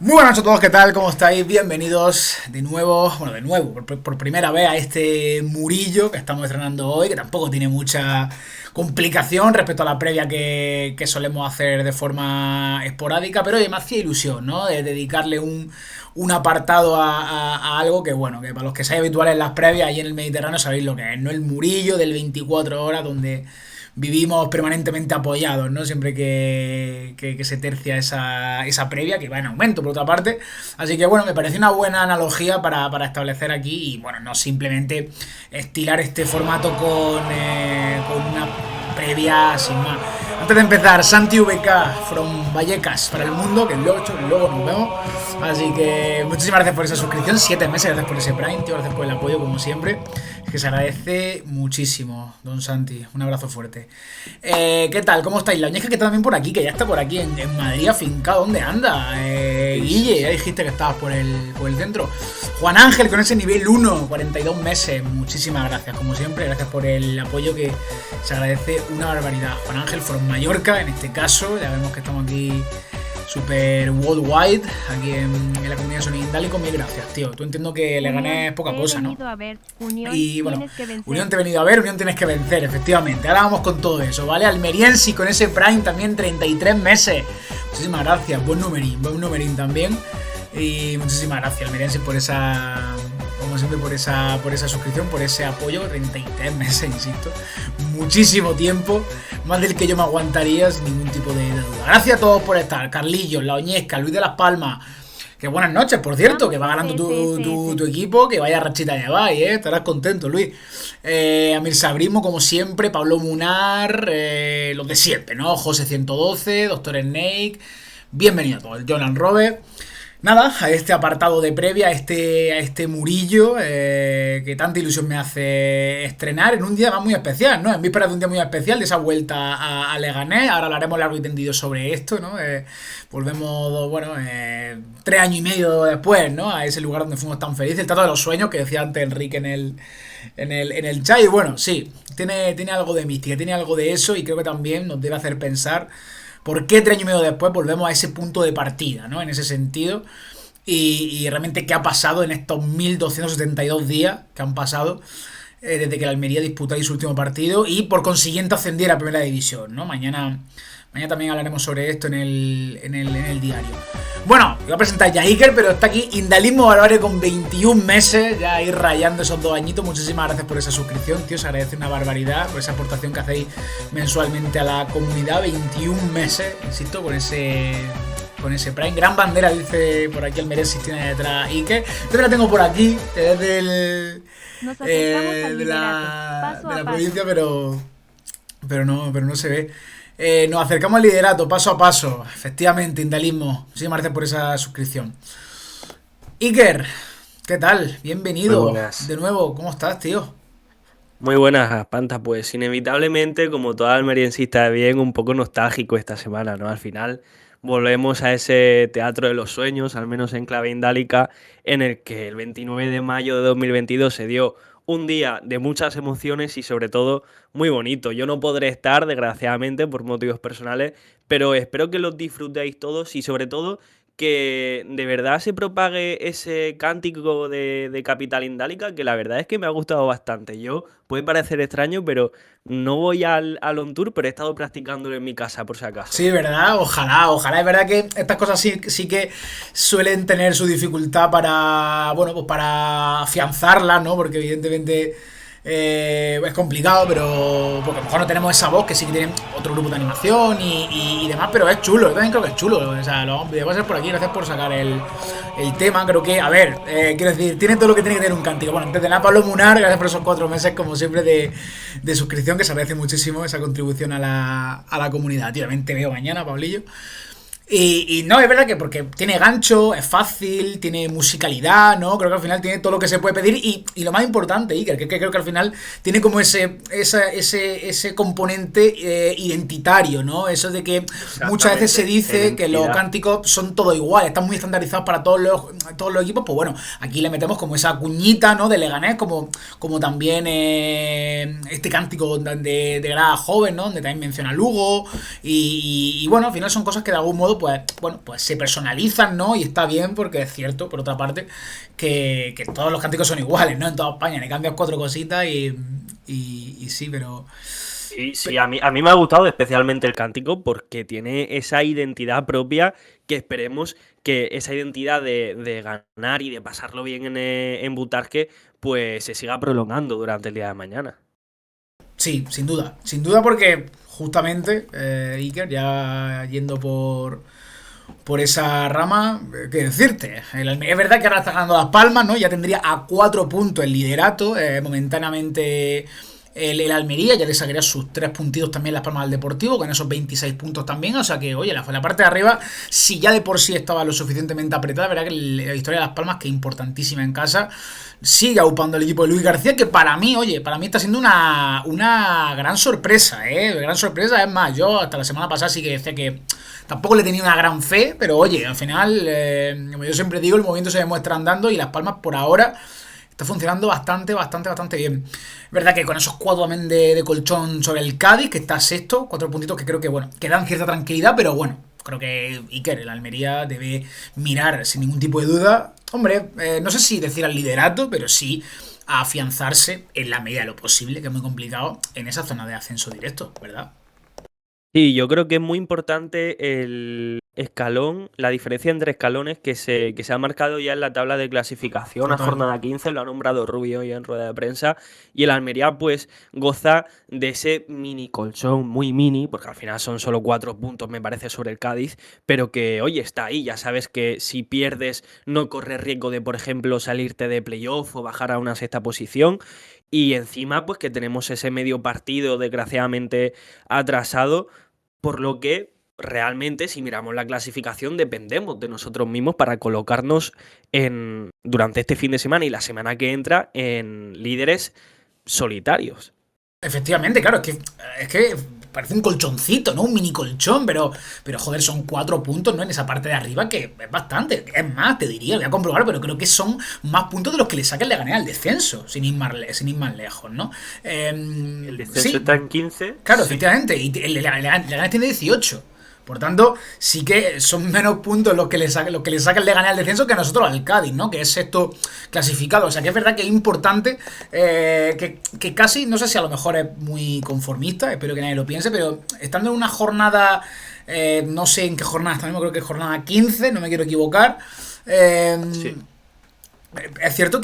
Muy buenas a todos, ¿qué tal? ¿Cómo estáis? Bienvenidos por primera vez a este Murillo que estamos estrenando hoy, que tampoco tiene mucha complicación respecto a la previa que solemos hacer de forma esporádica, pero oye, me hacía ilusión, ¿no? De dedicarle un apartado a algo que, bueno, que para los que seáis habituales en las previas ahí en el Mediterráneo sabéis lo que es, ¿no? El Murillo del 24 horas, donde vivimos permanentemente apoyados, ¿no? Siempre que se tercia esa previa, que va en aumento por otra parte. Así que bueno, me parece una buena analogía para establecer aquí y bueno, no simplemente estilar este formato con una previa sin más. Antes de empezar, Santi VK from Vallecas para el mundo, que luego nos vemos. Así que muchísimas gracias por esa suscripción, 7 meses, gracias por ese Prime, tío, gracias por el apoyo como siempre. Es que se agradece muchísimo, don Santi. Un abrazo fuerte. ¿Qué tal? ¿Cómo estáis? La Oñeja que está también por aquí, que ya está por aquí en Madrid afincado. ¿Dónde anda? Guille, ya dijiste que estabas por el centro. Juan Ángel con ese nivel 1, 42 meses. Muchísimas gracias, como siempre. Gracias por el apoyo que se agradece una barbaridad. Juan Ángel from Mallorca, en este caso. Ya vemos que estamos aquí super worldwide, aquí en la comunidad Sony Indálico. Mil gracias, tío. Tú entiendo que le gané poca cosa, ¿no? A ver, Unión, y bueno, Unión te he venido a ver, Unión tienes que vencer, efectivamente. Ahora vamos con todo eso, ¿vale? Almeriensi con ese Prime también, 33 meses. Muchísimas gracias, buen numerín también. Y muchísimas gracias, Almeriensi, por esa, como siempre, por esa suscripción, por ese apoyo. 33 meses, insisto. Muchísimo tiempo, más del que yo me aguantaría sin ningún tipo de duda. Gracias a todos por estar. Carlillos, La Oñesca, Luis de las Palmas. Que buenas noches, por cierto, que va ganando tu equipo, que vaya rachita lleváis, estarás contento, Luis. Amir Sabrismo, como siempre, Pablo Munar, los de siempre, ¿no? José 112, Doctor Snake, bienvenido a todos, Jonan Robert. Nada, a este apartado de previa, a este Murillo, que tanta ilusión me hace estrenar en un día más muy especial, ¿no? En vísperas de un día muy especial, de esa vuelta a Leganés. Ahora hablaremos largo y tendido sobre esto, ¿no? Volvemos, bueno, 3 años y medio después, ¿no? A ese lugar donde fuimos tan felices. El trato de los sueños, que decía antes Enrique en el chat. Y bueno, sí, tiene algo de mística, tiene algo de eso y creo que también nos debe hacer pensar por qué 3 años y medio después volvemos a ese punto de partida, ¿no? En ese sentido. Y realmente qué ha pasado en estos 1272 días que han pasado desde que la Almería disputara su último partido y por consiguiente ascendiera a Primera División, ¿no? Mañana también hablaremos sobre esto en el diario. Bueno, iba a presentar ya a Iker, pero está aquí Indalismo Barbarie con 21 meses, ya ir rayando esos 2 añitos. Muchísimas gracias por esa suscripción, tío, se agradece una barbaridad por esa aportación que hacéis mensualmente a la comunidad. 21 meses, insisto, con ese Prime. Gran bandera, dice por aquí el Meresis, tiene detrás Iker. Yo la tengo por aquí, desde de la provincia, pero no se ve. Nos acercamos al liderato, paso a paso. Efectivamente, Indalismo. Muchísimas gracias por esa suscripción. Iker, ¿qué tal? Bienvenido. De nuevo, ¿cómo estás, tío? Muy buenas, Panta. Pues inevitablemente, como toda almeriensista de bien, un poco nostálgico esta semana, ¿no? Al final volvemos a ese teatro de los sueños, al menos en clave indálica, en el que el 29 de mayo de 2022 se dio un día de muchas emociones y sobre todo muy bonito. Yo no podré estar, desgraciadamente, por motivos personales, pero espero que los disfrutéis todos y sobre todo que de verdad se propague ese cántico de Capital Indálica, que la verdad es que me ha gustado bastante. Yo, puede parecer extraño, pero no voy al on tour, pero he estado practicándolo en mi casa, por si acaso. Sí, ¿verdad? Ojalá. Es verdad que estas cosas sí que suelen tener su dificultad para, bueno, pues para afianzarlas, ¿no? Porque evidentemente es complicado, pero porque a lo mejor no tenemos esa voz que sí que tienen otro grupo de animación y demás, pero es chulo. Yo también creo que es chulo. O sea, lo voy a hacer por aquí. Gracias por sacar el tema. Creo que, a ver, quiero decir, tiene todo lo que tiene que tener un cántico. Bueno, antes de nada, Pablo Munar, gracias por esos 4 meses, como siempre, de suscripción, que se agradece muchísimo esa contribución a la comunidad. Tío, también te veo mañana, Pablillo. Y no, es verdad que porque tiene gancho, es fácil, tiene musicalidad, ¿no? Creo que al final tiene todo lo que se puede pedir y lo más importante, Iker, que creo que al final tiene como ese componente identitario, ¿no? Eso de que muchas veces se dice que los cánticos son todo igual, están muy estandarizados para todos los equipos. Pues bueno, aquí le metemos como esa cuñita, ¿no? De Leganés, como también este cántico de grada joven, ¿no? Donde también menciona Lugo y bueno, al final son cosas que de algún modo pues, bueno, pues se personalizan, ¿no? Y está bien porque es cierto, por otra parte, que todos los cánticos son iguales, ¿no? En toda España, le cambias cuatro cositas y sí, pero... Sí, sí, a mí me ha gustado especialmente el cántico porque tiene esa identidad propia que esperemos que esa identidad de ganar y de pasarlo bien en Butarque pues se siga prolongando durante el día de mañana. Sí, sin duda porque justamente, Iker, ya yendo por esa rama, ¿qué decirte? Es verdad que ahora está ganando Las Palmas, ¿no? Ya tendría a 4 puntos el liderato, momentáneamente el Almería, ya le sacaría sus 3 puntitos también Las Palmas al Deportivo, con esos 26 puntos también, o sea que, oye, la parte de arriba, si ya de por sí estaba lo suficientemente apretada, verá que la historia de Las Palmas, que es importantísima en casa, sigue aupando el equipo de Luis García, que para mí, oye, para mí está siendo una gran sorpresa, ¿eh? Gran sorpresa, es más, yo hasta la semana pasada sí que decía que tampoco le tenía una gran fe, pero oye, al final, como yo siempre digo, el movimiento se demuestra andando y Las Palmas por ahora está funcionando bastante bien. Es verdad que con esos 4 también de colchón sobre el Cádiz, que está sexto, 4 puntitos que creo que, bueno, que dan cierta tranquilidad, pero bueno, creo que Iker, el Almería, debe mirar sin ningún tipo de duda. Hombre, no sé si decir al liderato, pero sí a afianzarse en la medida de lo posible, que es muy complicado, en esa zona de ascenso directo, ¿verdad? Sí, yo creo que es muy importante el escalón, la diferencia entre escalones que se ha marcado ya en la tabla de clasificación a Total. jornada 15, lo ha nombrado Rubio hoy en rueda de prensa, y el Almería pues goza de ese mini colchón, muy mini, porque al final son solo 4 puntos me parece sobre el Cádiz, pero que oye, está ahí, ya sabes que si pierdes no corres riesgo de, por ejemplo, salirte de playoff o bajar a una sexta posición, y encima pues que tenemos ese medio partido desgraciadamente atrasado, por lo que realmente, si miramos la clasificación, dependemos de nosotros mismos para colocarnos durante este fin de semana y la semana que entra en líderes solitarios. Efectivamente, claro, es que parece un colchoncito, ¿no? Un mini colchón, pero joder, son 4 puntos, ¿no? En esa parte de arriba que es bastante. Es más, te diría, voy a comprobar, pero creo que son más puntos de los que le sacan le gané al descenso, sin ir más lejos, ¿no? El descenso Sí, está en 15, claro, sí. efectivamente, y Leganés tiene 18. Por tanto, sí que son menos puntos los que le sacan le ganar al descenso que a nosotros al Cádiz, ¿no? Que es sexto clasificado. O sea que es verdad que es importante, que casi, no sé si a lo mejor es muy conformista, espero que nadie lo piense, pero estando en una jornada, no sé en qué jornada está mismo, creo que es jornada 15, no me quiero equivocar. eh, Sí. es cierto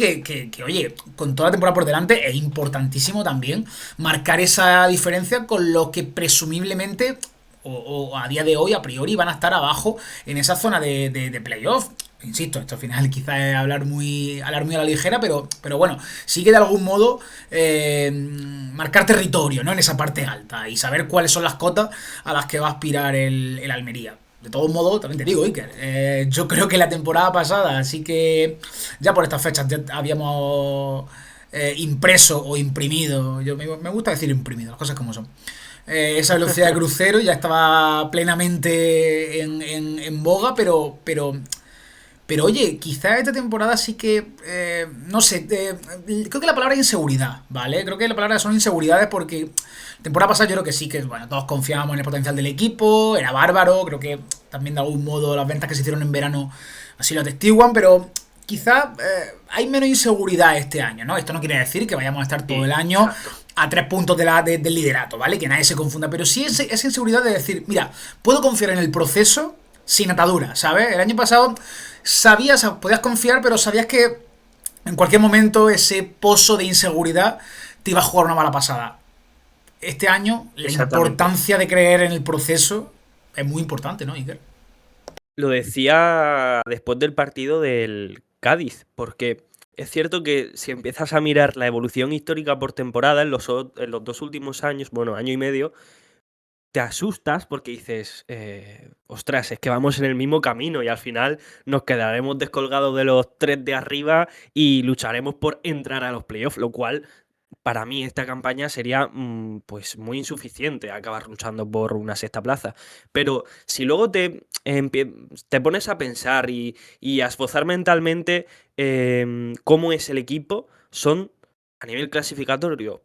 oye, con toda la temporada por delante, es importantísimo también marcar esa diferencia con los que presumiblemente, o a día de hoy, a priori, van a estar abajo en esa zona de playoff. Insisto, esto al final quizás es hablar muy a la ligera, pero bueno, sí que de algún modo marcar territorio, ¿no? En esa parte alta y saber cuáles son las cotas a las que va a aspirar el Almería. De todos modos, también te digo, Iker, yo creo que la temporada pasada, así que ya por estas fechas ya habíamos impreso o imprimido, me gusta decir imprimido, las cosas como son. Esa velocidad de crucero ya estaba plenamente en boga, pero oye, quizá esta temporada sí que, no sé, creo que la palabra es inseguridad, ¿vale? Creo que la palabra son inseguridades porque temporada pasada yo creo que sí, que bueno, todos confiábamos en el potencial del equipo, era bárbaro, creo que también de algún modo las ventas que se hicieron en verano así lo atestiguan, pero quizá hay menos inseguridad este año, ¿no? Esto no quiere decir que vayamos a estar todo el Sí, año exacto. a 3 puntos del liderato, ¿vale? Que nadie se confunda, pero sí esa inseguridad de decir, mira, puedo confiar en el proceso sin atadura, ¿sabes? El año pasado sabías, podías confiar, pero sabías que en cualquier momento ese pozo de inseguridad te iba a jugar una mala pasada. Este año la Exactamente. importancia de creer en el proceso es muy importante, ¿no, Iker? Lo decía después del partido del Cádiz, porque es cierto que si empiezas a mirar la evolución histórica por temporada en los 2 últimos años, bueno, año y medio, te asustas porque dices, ostras, es que vamos en el mismo camino y al final nos quedaremos descolgados de los tres de arriba y lucharemos por entrar a los playoffs, lo cual para mí esta campaña sería pues muy insuficiente acabar luchando por una sexta plaza. Pero si luego te pones a pensar y a esbozar mentalmente cómo es el equipo, son a nivel clasificatorio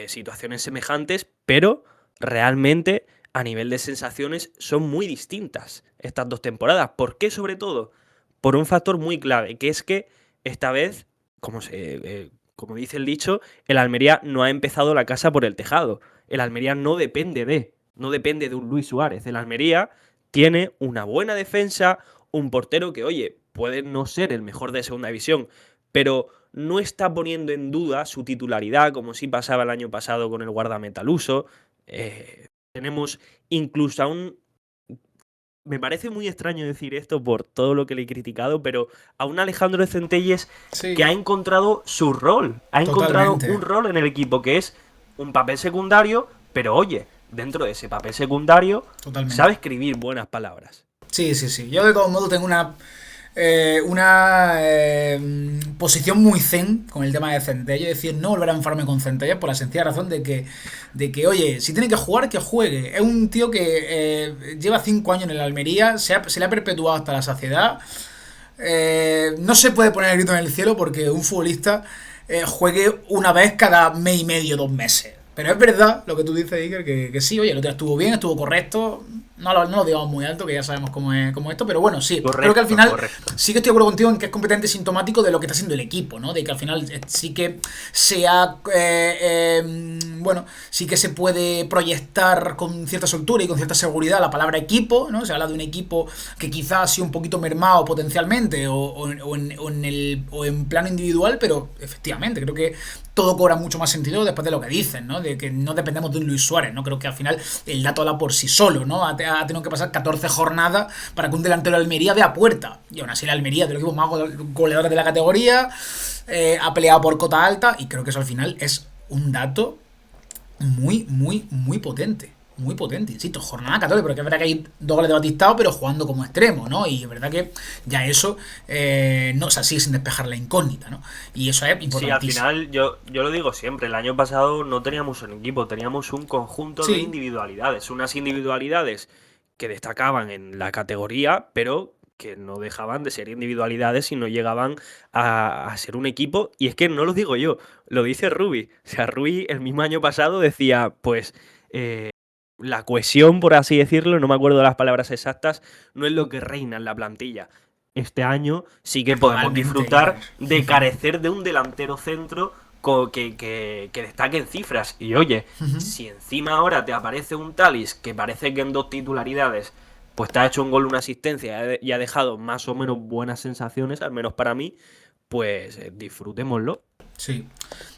situaciones semejantes, pero realmente a nivel de sensaciones son muy distintas estas 2 temporadas. ¿Por qué sobre todo? Por un factor muy clave, que es que esta vez, como dice el dicho, el Almería no ha empezado la casa por el tejado. El Almería no depende de un Luis Suárez. El Almería tiene una buena defensa, un portero que, oye, puede no ser el mejor de segunda división, pero no está poniendo en duda su titularidad, como sí pasaba el año pasado con el guardameta luso. Tenemos incluso a un... Me parece muy extraño decir esto por todo lo que le he criticado, pero a un Alejandro de Centelles que Sí, ha encontrado su rol. Ha encontrado totalmente. un rol en el equipo que es un papel secundario, pero oye, dentro de ese papel secundario sabe Totalmente. escribir buenas palabras. Sí, sí, sí. Yo de todos modos tengo posición muy zen con el tema de Centella. Es decir, no volver a enfadarme con Centella por la sencilla razón oye, si tiene que jugar, que juegue. Es un tío que lleva 5 años en el Almería, se le ha perpetuado hasta la saciedad. No se puede poner el grito en el cielo porque un futbolista juegue una vez cada mes y medio, 2 meses. Pero es verdad lo que tú dices, Iker, que sí, oye, el otro día estuvo bien, estuvo correcto. No lo digamos muy alto, que ya sabemos cómo es esto, pero bueno, sí, creo que al Correcto, final correcto. sí que estoy de acuerdo contigo en que es completamente sintomático de lo que está haciendo el equipo, ¿no? De que al final sí que bueno, sí que se puede proyectar con cierta soltura y con cierta seguridad la palabra equipo, ¿no? Se habla de un equipo que quizás ha sido un poquito mermado potencialmente o en plano individual, pero efectivamente creo que todo cobra mucho más sentido después de lo que dicen, ¿no? De que no dependemos de un Luis Suárez, ¿no? Creo que al final el dato habla por sí solo, ¿no? Ha tenido que pasar 14 jornadas para que un delantero de Almería vea puerta. Y aún así la Almería, de los equipos más goleadores de la categoría, ha peleado por cota alta y creo que eso al final es un dato muy, muy, muy potente. Muy potente, insisto, jornada 14, porque es verdad que hay 2 goles de Batistao, pero jugando como extremo, ¿no? Y es verdad que ya eso no, o sea, sigue sin despejar la incógnita, ¿no? Y eso es Sí, al importantísimo. final yo lo digo siempre, el año pasado no teníamos un equipo, teníamos un conjunto de Sí, individualidades, unas individualidades que destacaban en la categoría, pero que no dejaban de ser individualidades y no llegaban a ser un equipo. Y es que no lo digo yo, lo dice Rubi. O sea, Rubi el mismo año pasado decía, pues, la cohesión, por así decirlo, no me acuerdo de las palabras exactas, no es lo que reina en la plantilla. Este año sí que podemos totalmente, Iker. disfrutar de carecer de un delantero centro que destaque en cifras. Y oye, si encima ahora te aparece un Talis que parece que en 2 titularidades pues te ha hecho un gol, una asistencia y ha dejado más o menos buenas sensaciones, al menos para mí, pues disfrutémoslo. Sí.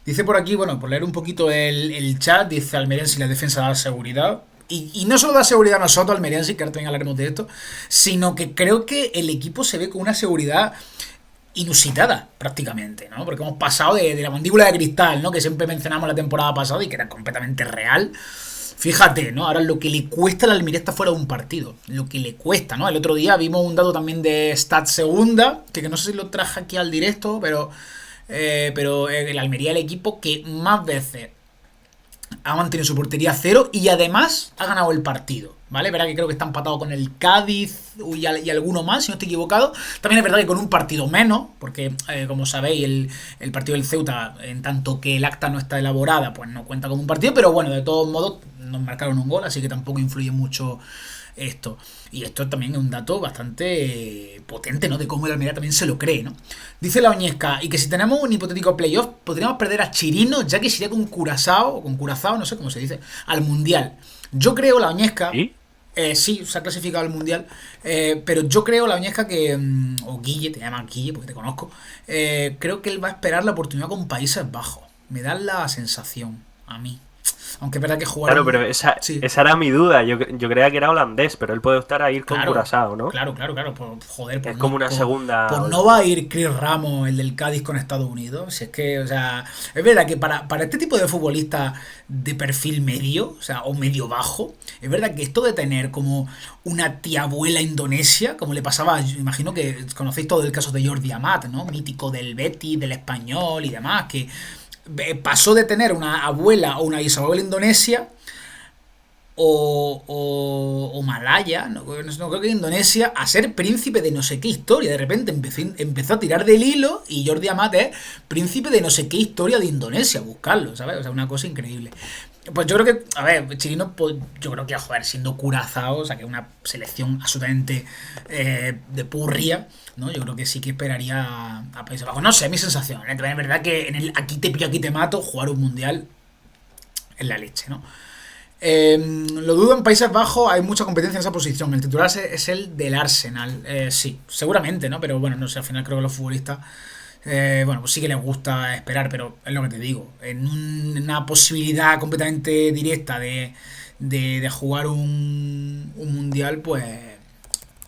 Dice por aquí, bueno, por leer un poquito el chat, dice Almeriense y la defensa da seguridad. Y no solo da seguridad a nosotros, Almeriense, que ahora también hablaremos de esto, sino que creo que el equipo se ve con una seguridad inusitada, prácticamente, ¿no? Porque hemos pasado de la mandíbula de cristal, ¿no? Que siempre mencionamos la temporada pasada y que era completamente real. Fíjate, ¿no? Ahora lo que le cuesta a la Almería está fuera de un partido. Lo que le cuesta, ¿no? El otro día vimos un dato también de Stat Segunda, que no sé si lo traje aquí al directo, pero el Almería es el equipo que más veces ha mantenido su portería a cero y además ha ganado el partido. ¿Vale? Verá que creo que está empatado con el Cádiz y alguno más, si no estoy equivocado. También es verdad que con un partido menos, porque como sabéis, el partido del Ceuta, en tanto que el acta no está elaborada, pues no cuenta como un partido, pero bueno, de todos modos nos marcaron un gol, así que tampoco influye mucho esto. Y esto también es un dato bastante potente, ¿no? De cómo el Almería también se lo cree, ¿no? Dice la Oñesca, y que si tenemos un hipotético playoff, podríamos perder a Chirino, ya que sería con Curazao, o con Curazao, no sé cómo se dice, al Mundial. Yo creo, la Oñesca, ¿Sí? sí, se ha clasificado al Mundial, pero yo creo, la Oñesca, que, o Guille, te llaman Guille porque te conozco, creo que él va a esperar la oportunidad con Países Bajos. Me da la sensación, a mí. Aunque es verdad que Claro, pero jugaron. Sí, esa era mi duda. Yo creía que era holandés, pero él puede optar a ir con claro, Curazao, ¿no? claro. Joder, Es como una pues segunda... no va a ir Chris Ramos, el del Cádiz, con Estados Unidos. Si es que, o sea, es verdad que para este tipo de futbolistas de perfil medio, o sea, o medio bajo, es verdad que esto de tener como una tía abuela indonesia, como le pasaba, yo imagino que conocéis todo el caso de Jordi Amat, ¿no? Mítico del Betis, del Español y demás, que pasó de tener una abuela o una bisabuela indonesia o Malaya, no creo que Indonesia, a ser príncipe de no sé qué historia. De repente empezó a tirar del hilo y Jordi Amat es príncipe de no sé qué historia de Indonesia, buscarlo, ¿sabes? O sea, una cosa increíble. Pues yo creo que, a ver, Chirino, pues yo creo que, joder, siendo Curazao, o sea, que es una selección absolutamente de purria, ¿no? Yo creo que sí que esperaría a Países Bajos. No sé, mi sensación, ¿eh? Es verdad que en el aquí te pillo, aquí te mato, jugar un mundial es la leche, ¿no? Lo dudo, en Países Bajos hay mucha competencia en esa posición. El titular es el del Arsenal. Sí, seguramente, ¿no? Pero bueno, no sé, al final creo que los futbolistas, bueno, pues sí que les gusta esperar, pero es lo que te digo. En una posibilidad completamente directa de jugar un mundial, pues,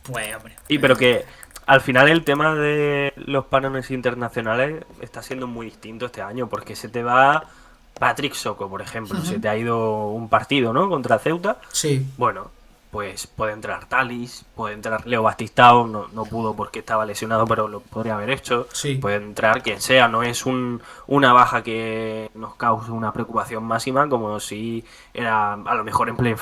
hombre. Sí, pero que al final el tema de los parones internacionales está siendo muy distinto este año, porque se te va Patrick Soko, por ejemplo, se te ha ido un partido, ¿no? Contra Ceuta. Sí, Bueno, pues puede entrar Talis, puede entrar Leo Bastistao, no pudo porque estaba lesionado, pero lo podría haber hecho. sí. Puede entrar quien sea, no es una baja que nos cause una preocupación máxima, como si era a lo mejor en play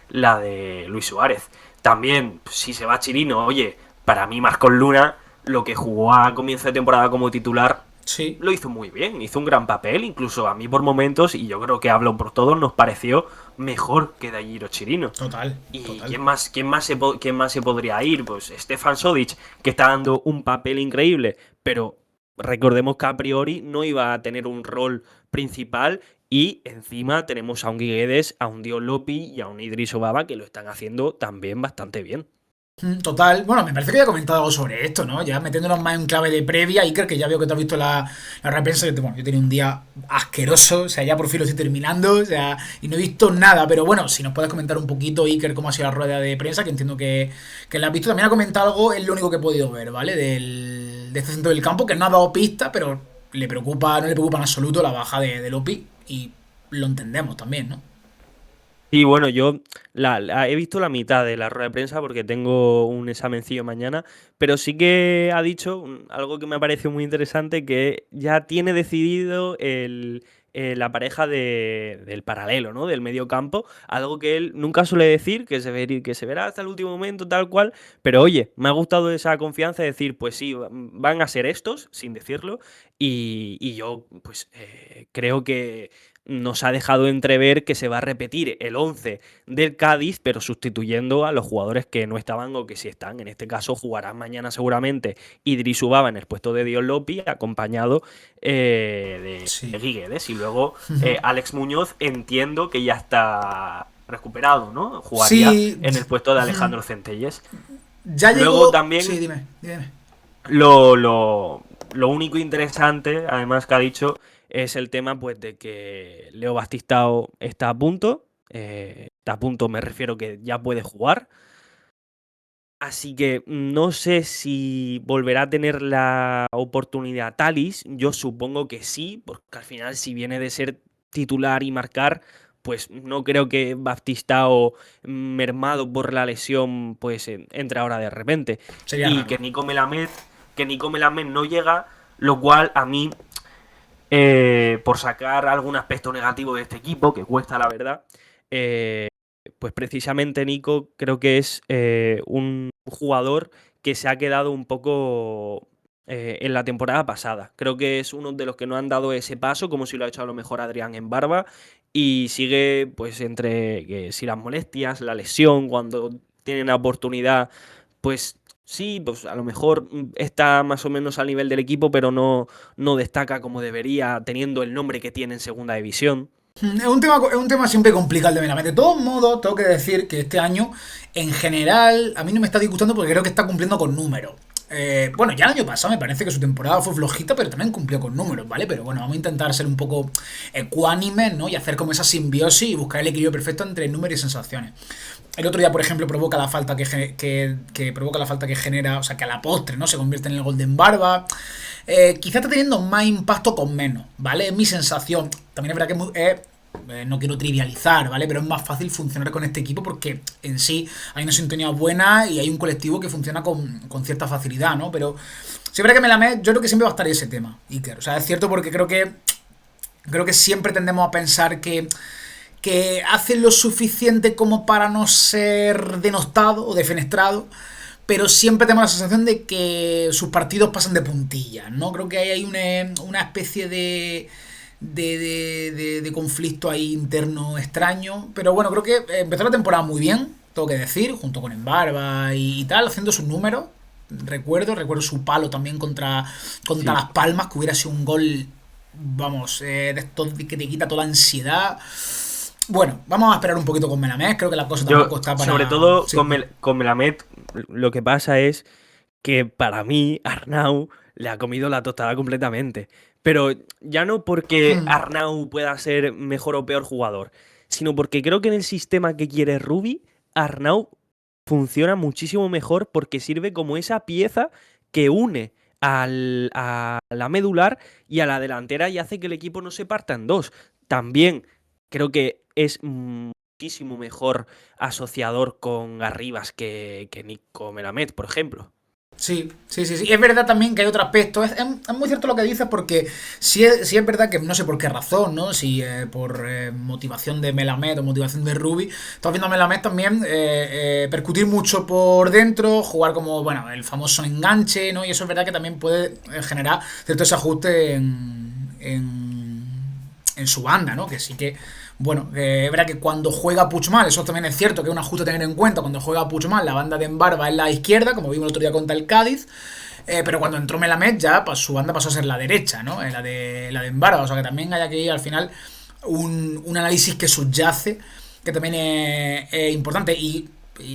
la de Luis Suárez. También, si se va Chirino, oye, para mí Marcos Luna, lo que jugó a comienzo de temporada como titular, Sí, lo hizo muy bien, hizo un gran papel, incluso a mí por momentos, y yo creo que hablo por todos, nos pareció mejor que Dairo Chirino. total, ¿Y total. quién más se podría ir? Pues Stefan Sodic, que está dando un papel increíble, pero recordemos que a priori no iba a tener un rol principal y encima tenemos a un Guedes, a un Dion Lopi y a un Idris Obaba que lo están haciendo también bastante bien. Total, bueno, me parece que ya he comentado algo sobre esto, ¿no? Ya metiéndonos más en clave de previa, Iker, que ya veo que te has visto la reprensa. Bueno, yo tenía un día asqueroso, o sea, ya por fin lo estoy terminando, o sea, y no he visto nada, pero bueno, si nos puedes comentar un poquito, Iker, cómo ha sido la rueda de prensa, que entiendo que la has visto. También ha comentado algo, es lo único que he podido ver, ¿vale? De este centro del campo, que no ha dado pista, pero no le preocupa en absoluto la baja de Lopi, y lo entendemos también, ¿no? Y bueno, yo he visto la mitad de la rueda de prensa porque tengo un examencillo mañana, pero sí que ha dicho algo que me ha parecido muy interesante, que ya tiene decidido la pareja del paralelo, ¿no? Del medio campo, algo que él nunca suele decir, que se verá hasta el último momento, tal cual, pero oye, me ha gustado esa confianza de decir, pues sí, van a ser estos, sin decirlo, y yo pues creo que nos ha dejado entrever que se va a repetir el 11 del Cádiz, pero sustituyendo a los jugadores que no estaban o que sí están. En este caso jugarán mañana seguramente Idris Ubaba en el puesto de Dion Lopi, acompañado de Sí. Guiguedes. Y luego Alex Muñoz entiendo que ya está recuperado, ¿no? Jugaría Sí, en el puesto de Alejandro Centelles. ya Luego llegó. Sí, también dime. lo único interesante, además que ha dicho, es el tema pues de que Leo Bastistao está a punto. Está a punto, me refiero que ya puede jugar. Así que no sé si volverá a tener la oportunidad Talis. Yo supongo que sí, porque al final si viene de ser titular y marcar, pues no creo que Baptistao, mermado por la lesión, pues entre ahora de repente. Sería Y raro. que Nico Melamed no llega, lo cual a mí, por sacar algún aspecto negativo de este equipo, que cuesta la verdad, eh, pues precisamente Nico creo que es un jugador que se ha quedado un poco en la temporada pasada. Creo que es uno de los que no han dado ese paso, como si lo ha hecho a lo mejor Adrián en Barba, y sigue pues entre que si las molestias, la lesión, cuando tienen la oportunidad, pues sí, pues a lo mejor está más o menos al nivel del equipo, pero no destaca como debería, teniendo el nombre que tiene en segunda división. Es un tema siempre complicado el de Melamed. De todos modos, tengo que decir que este año, en general, a mí no me está disgustando porque creo que está cumpliendo con números. Bueno, ya el año pasado me parece que su temporada fue flojita, pero también cumplió con números, ¿vale? Pero bueno, vamos a intentar ser un poco ecuánimes, ¿no? Y hacer como esa simbiosis y buscar el equilibrio perfecto entre números y sensaciones. El otro día, por ejemplo, provoca la falta que provoca la falta que genera, o sea, que a la postre, ¿no? Se convierte en el gol de Barba. Quizá está teniendo más impacto con menos, ¿vale? Es mi sensación. También es verdad que no quiero trivializar, ¿vale? Pero es más fácil funcionar con este equipo porque en sí hay una sintonía buena y hay un colectivo que funciona con cierta facilidad, ¿no? Pero siempre que yo creo que siempre va a estar ese tema, Iker. O sea, es cierto porque creo que siempre tendemos a pensar que hace lo suficiente como para no ser denostado o defenestrado, pero siempre tenemos la sensación de que sus partidos pasan de puntillas, ¿no? Creo que ahí hay una especie de conflicto ahí interno extraño, pero bueno, creo que empezó la temporada muy bien, tengo que decir, junto con Embarba y tal, haciendo sus números. Recuerdo su palo también contra Sí. Las Palmas, que hubiera sido un gol, vamos, de estos que te quita toda la ansiedad. Bueno, vamos a esperar un poquito con Melamed. Creo que la cosa tampoco Yo, está sobre para. todo Sí. con Melamed, lo que pasa es que para mí Arnau le ha comido la tostada completamente. Pero ya no porque Hmm. Arnau pueda ser mejor o peor jugador, sino porque creo que en el sistema que quiere Rubi, Arnau funciona muchísimo mejor porque sirve como esa pieza que une a la medular y a la delantera y hace que el equipo no se parta en dos. También creo que es muchísimo mejor asociador con Arribas que Nico Melamed, por ejemplo. Sí, sí, sí, sí. Es verdad también que hay otro aspecto. Es muy cierto lo que dices porque sí es verdad que no sé por qué razón, ¿no? Si por motivación de Melamed o motivación de Ruby. Estamos viendo a Melamed también percutir mucho por dentro, jugar como, bueno, el famoso enganche, ¿no? Y eso es verdad que también puede generar cierto desajuste en su banda, ¿no? Que sí que, bueno, es verdad que cuando juega Puigmal, eso también es cierto que es un ajuste a tener en cuenta, cuando juega Puigmal, la banda de Embarba es la izquierda, como vimos el otro día contra el Cádiz, pero cuando entró Melamed ya pues, su banda pasó a ser la derecha, ¿no? La de Embarba, o sea que también hay aquí al final un análisis que subyace, que también es importante. Y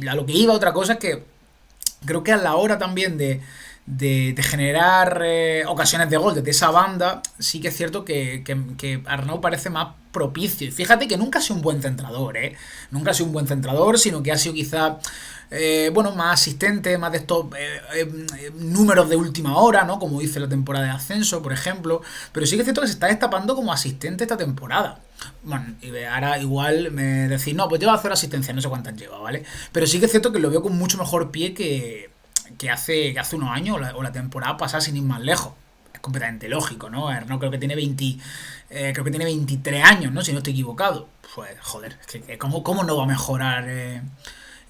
a lo que iba otra cosa es que creo que a la hora también de generar ocasiones de gol desde esa banda, sí que es cierto que Arnau parece más propicio. Y fíjate que nunca ha sido un buen centrador, ¿eh? Nunca ha sido un buen centrador, sino que ha sido quizá, bueno, más asistente, más de estos números de última hora, ¿no? Como dice la temporada de ascenso, por ejemplo. Pero sí que es cierto que se está destapando como asistente esta temporada. Bueno, y ahora igual me decís, no, pues lleva a hacer asistencia, no sé cuántas lleva, ¿vale? Pero sí que es cierto que lo veo con mucho mejor pie que hace unos años o la temporada pasada sin ir más lejos. Es completamente lógico, ¿no? No creo que tiene 20, creo que tiene 23 años, ¿no? Si no estoy equivocado. Pues joder, es que ¿cómo no va a mejorar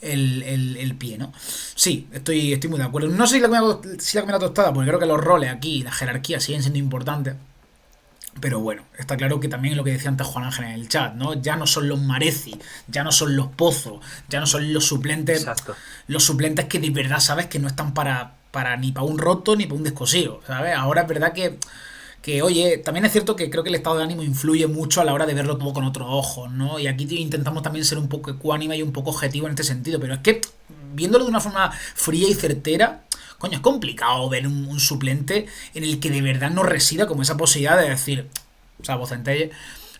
el pie, ¿no? Sí, estoy muy de acuerdo. No sé si la comida tostada, porque creo que los roles aquí, la jerarquía siguen siendo importantes. Pero bueno, está claro que también lo que decía antes Juan Ángel en el chat, ¿no? Ya no son los Mareci, ya no son los Pozo, ya no son Exacto. los suplentes que de verdad sabes que no están para ni para un roto ni para un descosido, ¿sabes? Ahora es verdad que, oye, también es cierto que creo que el estado de ánimo influye mucho a la hora de verlo todo con otros ojos, ¿no? Y aquí intentamos también ser un poco ecuánime y un poco objetivo en este sentido, pero es que viéndolo de una forma fría y certera, coño, es complicado ver un suplente en el que de verdad no resida como esa posibilidad de decir, o sea, Centelle,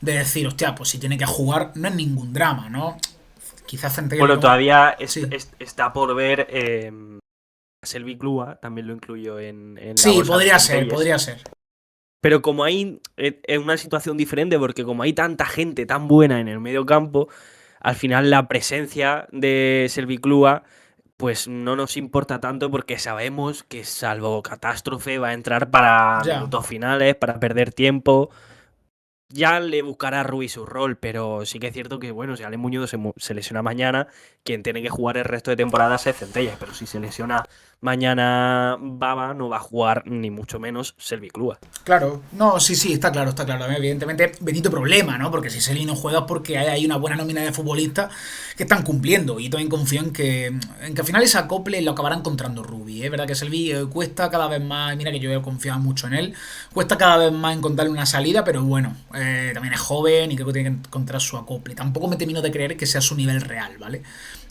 de decir, hostia, pues si tiene que jugar no es ningún drama, ¿no? Quizás Centelle lo Bueno, toma. todavía Sí. está por ver. Selvi Clua también lo incluyo en la Sí, bolsa de podría ser, Centelles. podría ser. Pero como hay es una situación diferente, porque como hay tanta gente tan buena en el medio campo, al final la presencia de Serviclúa pues no nos importa tanto porque sabemos que salvo catástrofe va a entrar para Ya. minutos finales, para perder tiempo. Ya le buscará a Rubí su rol, pero sí que es cierto que, bueno, si Ale Muñoz se lesiona mañana, quien tiene que jugar el resto de temporadas es Centellas, pero si se lesiona mañana Baba, no va a jugar ni mucho menos Serviclúa. Claro, no, sí, sí, está claro, está claro. Evidentemente, bendito problema, ¿no? Porque si Selly no juega es porque hay una buena nómina de futbolistas que están cumpliendo. Y yo también confío en que al final ese acople lo acabará encontrando Rubi. Es verdad que Selvi cuesta cada vez más, y mira que yo he confiado mucho en él, cuesta cada vez más encontrarle una salida, pero bueno, también es joven y creo que tiene que encontrar su acople. Tampoco me termino de creer que sea su nivel real, ¿vale?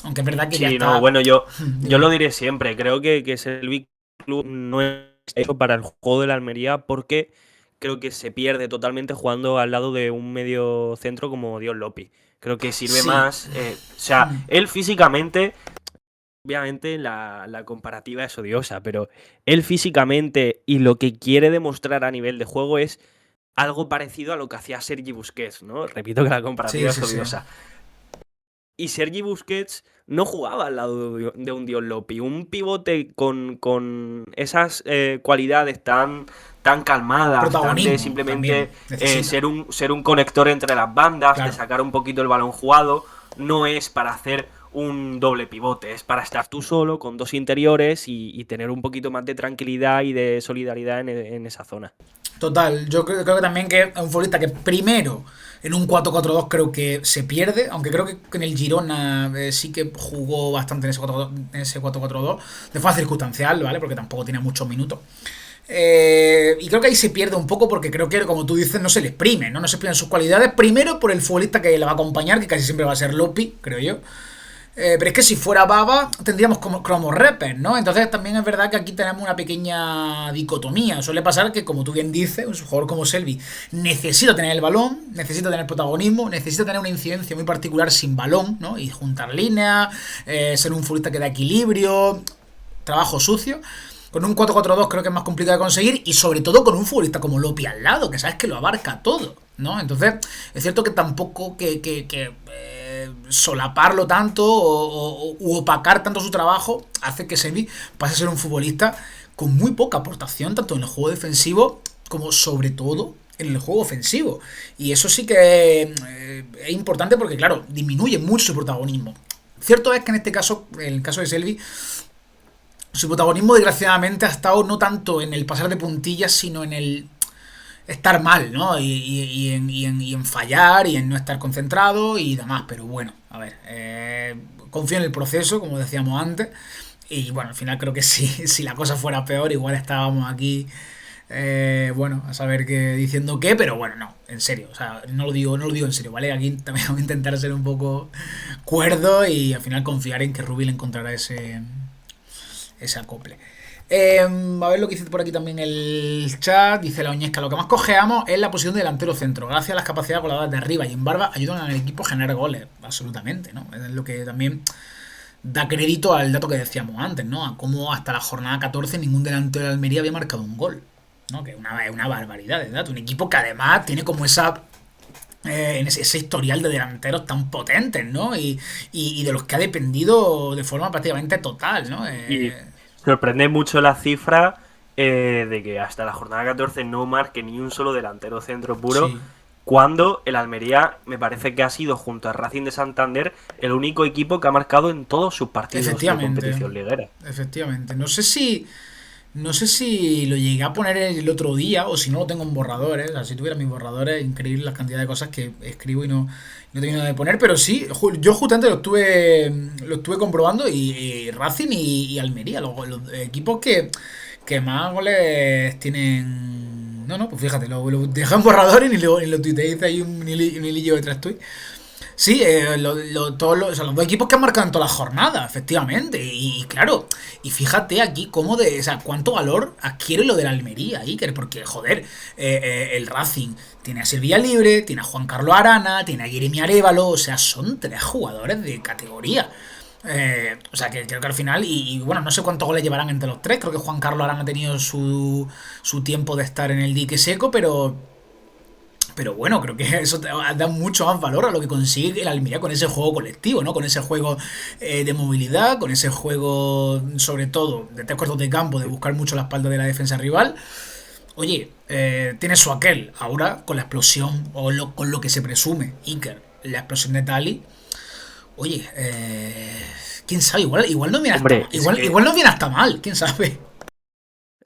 Aunque es verdad que ya Sí, no, está. bueno, yo Dime. lo diré siempre. Creo que Selvi Club no es hecho para el juego de la Almería porque creo que se pierde totalmente jugando al lado de un medio centro como Dios Lopi. Creo que sirve Sí. más. O sea, él físicamente, obviamente la comparativa es odiosa, pero él físicamente y lo que quiere demostrar a nivel de juego es algo parecido a lo que hacía Sergi Busquets, ¿no? Repito que la Sí, comparativa es sí, sí. odiosa. Y Sergi Busquets no jugaba al lado de un Dion Lopi. Un pivote con esas cualidades tan calmadas, tan de Protagonismo simplemente también necesita. ser un conector entre las bandas, de Claro. sacar un poquito el balón jugado, no es para hacer un doble pivote, es para estar tú solo con dos interiores y tener un poquito más de tranquilidad y de solidaridad en esa zona. Total, yo creo que también que es un futbolista que primero en un 4-4-2 creo que se pierde, aunque creo que en el Girona sí que jugó bastante en ese 4-4-2 de forma circunstancial, ¿vale? Porque tampoco tiene muchos minutos. Y creo que ahí se pierde un poco porque creo que, como tú dices, no se le exprime, ¿no? No se exprimen sus cualidades. Primero por el futbolista que le va a acompañar, que casi siempre va a ser Lopi, creo yo. Pero es que si fuera Baba, tendríamos como repes, ¿no? Entonces también es verdad que aquí tenemos una pequeña dicotomía. Suele pasar que, como tú bien dices, un jugador como Selvi necesita tener el balón, necesita tener protagonismo, necesita tener una incidencia muy particular sin balón, ¿no? Y juntar líneas, ser un futbolista que da equilibrio, trabajo sucio. Con un 4-4-2 creo que es más complicado de conseguir y sobre todo con un futbolista como Lopi al lado, que sabes que lo abarca todo, ¿no? Entonces, es cierto que tampoco solaparlo tanto u opacar tanto su trabajo hace que Servi pase a ser un futbolista con muy poca aportación, tanto en el juego defensivo como sobre todo en el juego ofensivo. Y eso sí que es importante porque, claro, disminuye mucho su protagonismo. Cierto es que en este caso, en el caso de Selvi, su protagonismo desgraciadamente ha estado no tanto en el pasar de puntillas, sino en el estar mal, ¿no? Y en fallar y en no estar concentrado y demás. Pero bueno, a ver, confío en el proceso, como decíamos antes. Y bueno, al final creo que si la cosa fuera peor, igual estábamos aquí, bueno, a saber qué diciendo qué, pero bueno, no, en serio, o sea, no lo digo en serio, ¿vale? Aquí también voy a intentar ser un poco cuerdo y al final confiar en que Rubil encontrará ese acople. A ver lo que dice por aquí también el chat. Dice la Oñesca: lo que más cojeamos es la posición de delantero centro. Gracias a las capacidades coladas de arriba y en barba ayudan al equipo a generar goles. Absolutamente, ¿no? Es lo que también da crédito al dato que decíamos antes, ¿no? A cómo hasta la jornada 14 ningún delantero de Almería había marcado un gol, ¿no? Que es una barbaridad de dato. Un equipo que además tiene como en ese historial de delanteros tan potentes, ¿no? Y de los que ha dependido de forma prácticamente total, ¿no? Y sorprende mucho la cifra de que hasta la jornada 14 no marque ni un solo delantero centro puro, Sí, cuando el Almería me parece que ha sido, junto a Racing de Santander, el único equipo que ha marcado en todos sus partidos de efectivamente. competición liguera. Efectivamente. No sé si lo llegué a poner el otro día o si no lo tengo en borradores. O sea, si tuviera mis borradores, increíble la cantidad de cosas que escribo y no tengo nada de poner. Pero sí, yo justamente lo estuve comprobando y Racing y Almería, los equipos que más goles tienen. No, pues fíjate, lo dejé en borrador y ni lo tuiteé, hice ahí un hilillo de tres tweets. Sí, o sea, los dos equipos que han marcado en todas las jornadas, efectivamente. Y claro, y fíjate aquí o sea, cuánto valor adquiere lo de la Almería, Iker, porque joder, el Racing tiene a Silvia Libre, tiene a Juan Carlos Arana, tiene a Jeremy Arévalo, o sea, son tres jugadores de categoría. O sea, que creo que al final, bueno, no sé cuántos goles llevarán entre los tres, creo que Juan Carlos Arana ha tenido su tiempo de estar en el dique seco, pero bueno, creo que eso da mucho más valor a lo que consigue el Almería con ese juego colectivo, ¿no? Con ese juego de movilidad, con ese juego, sobre todo, de tres cuartos de campo, de buscar mucho la espalda de la defensa rival. Oye, tiene su aquel. Ahora, con la explosión, con lo que se presume, Iker, la explosión de Tali. Oye, quién sabe, igual no viene hasta Hombre, mal. Igual no viene hasta mal, quién sabe.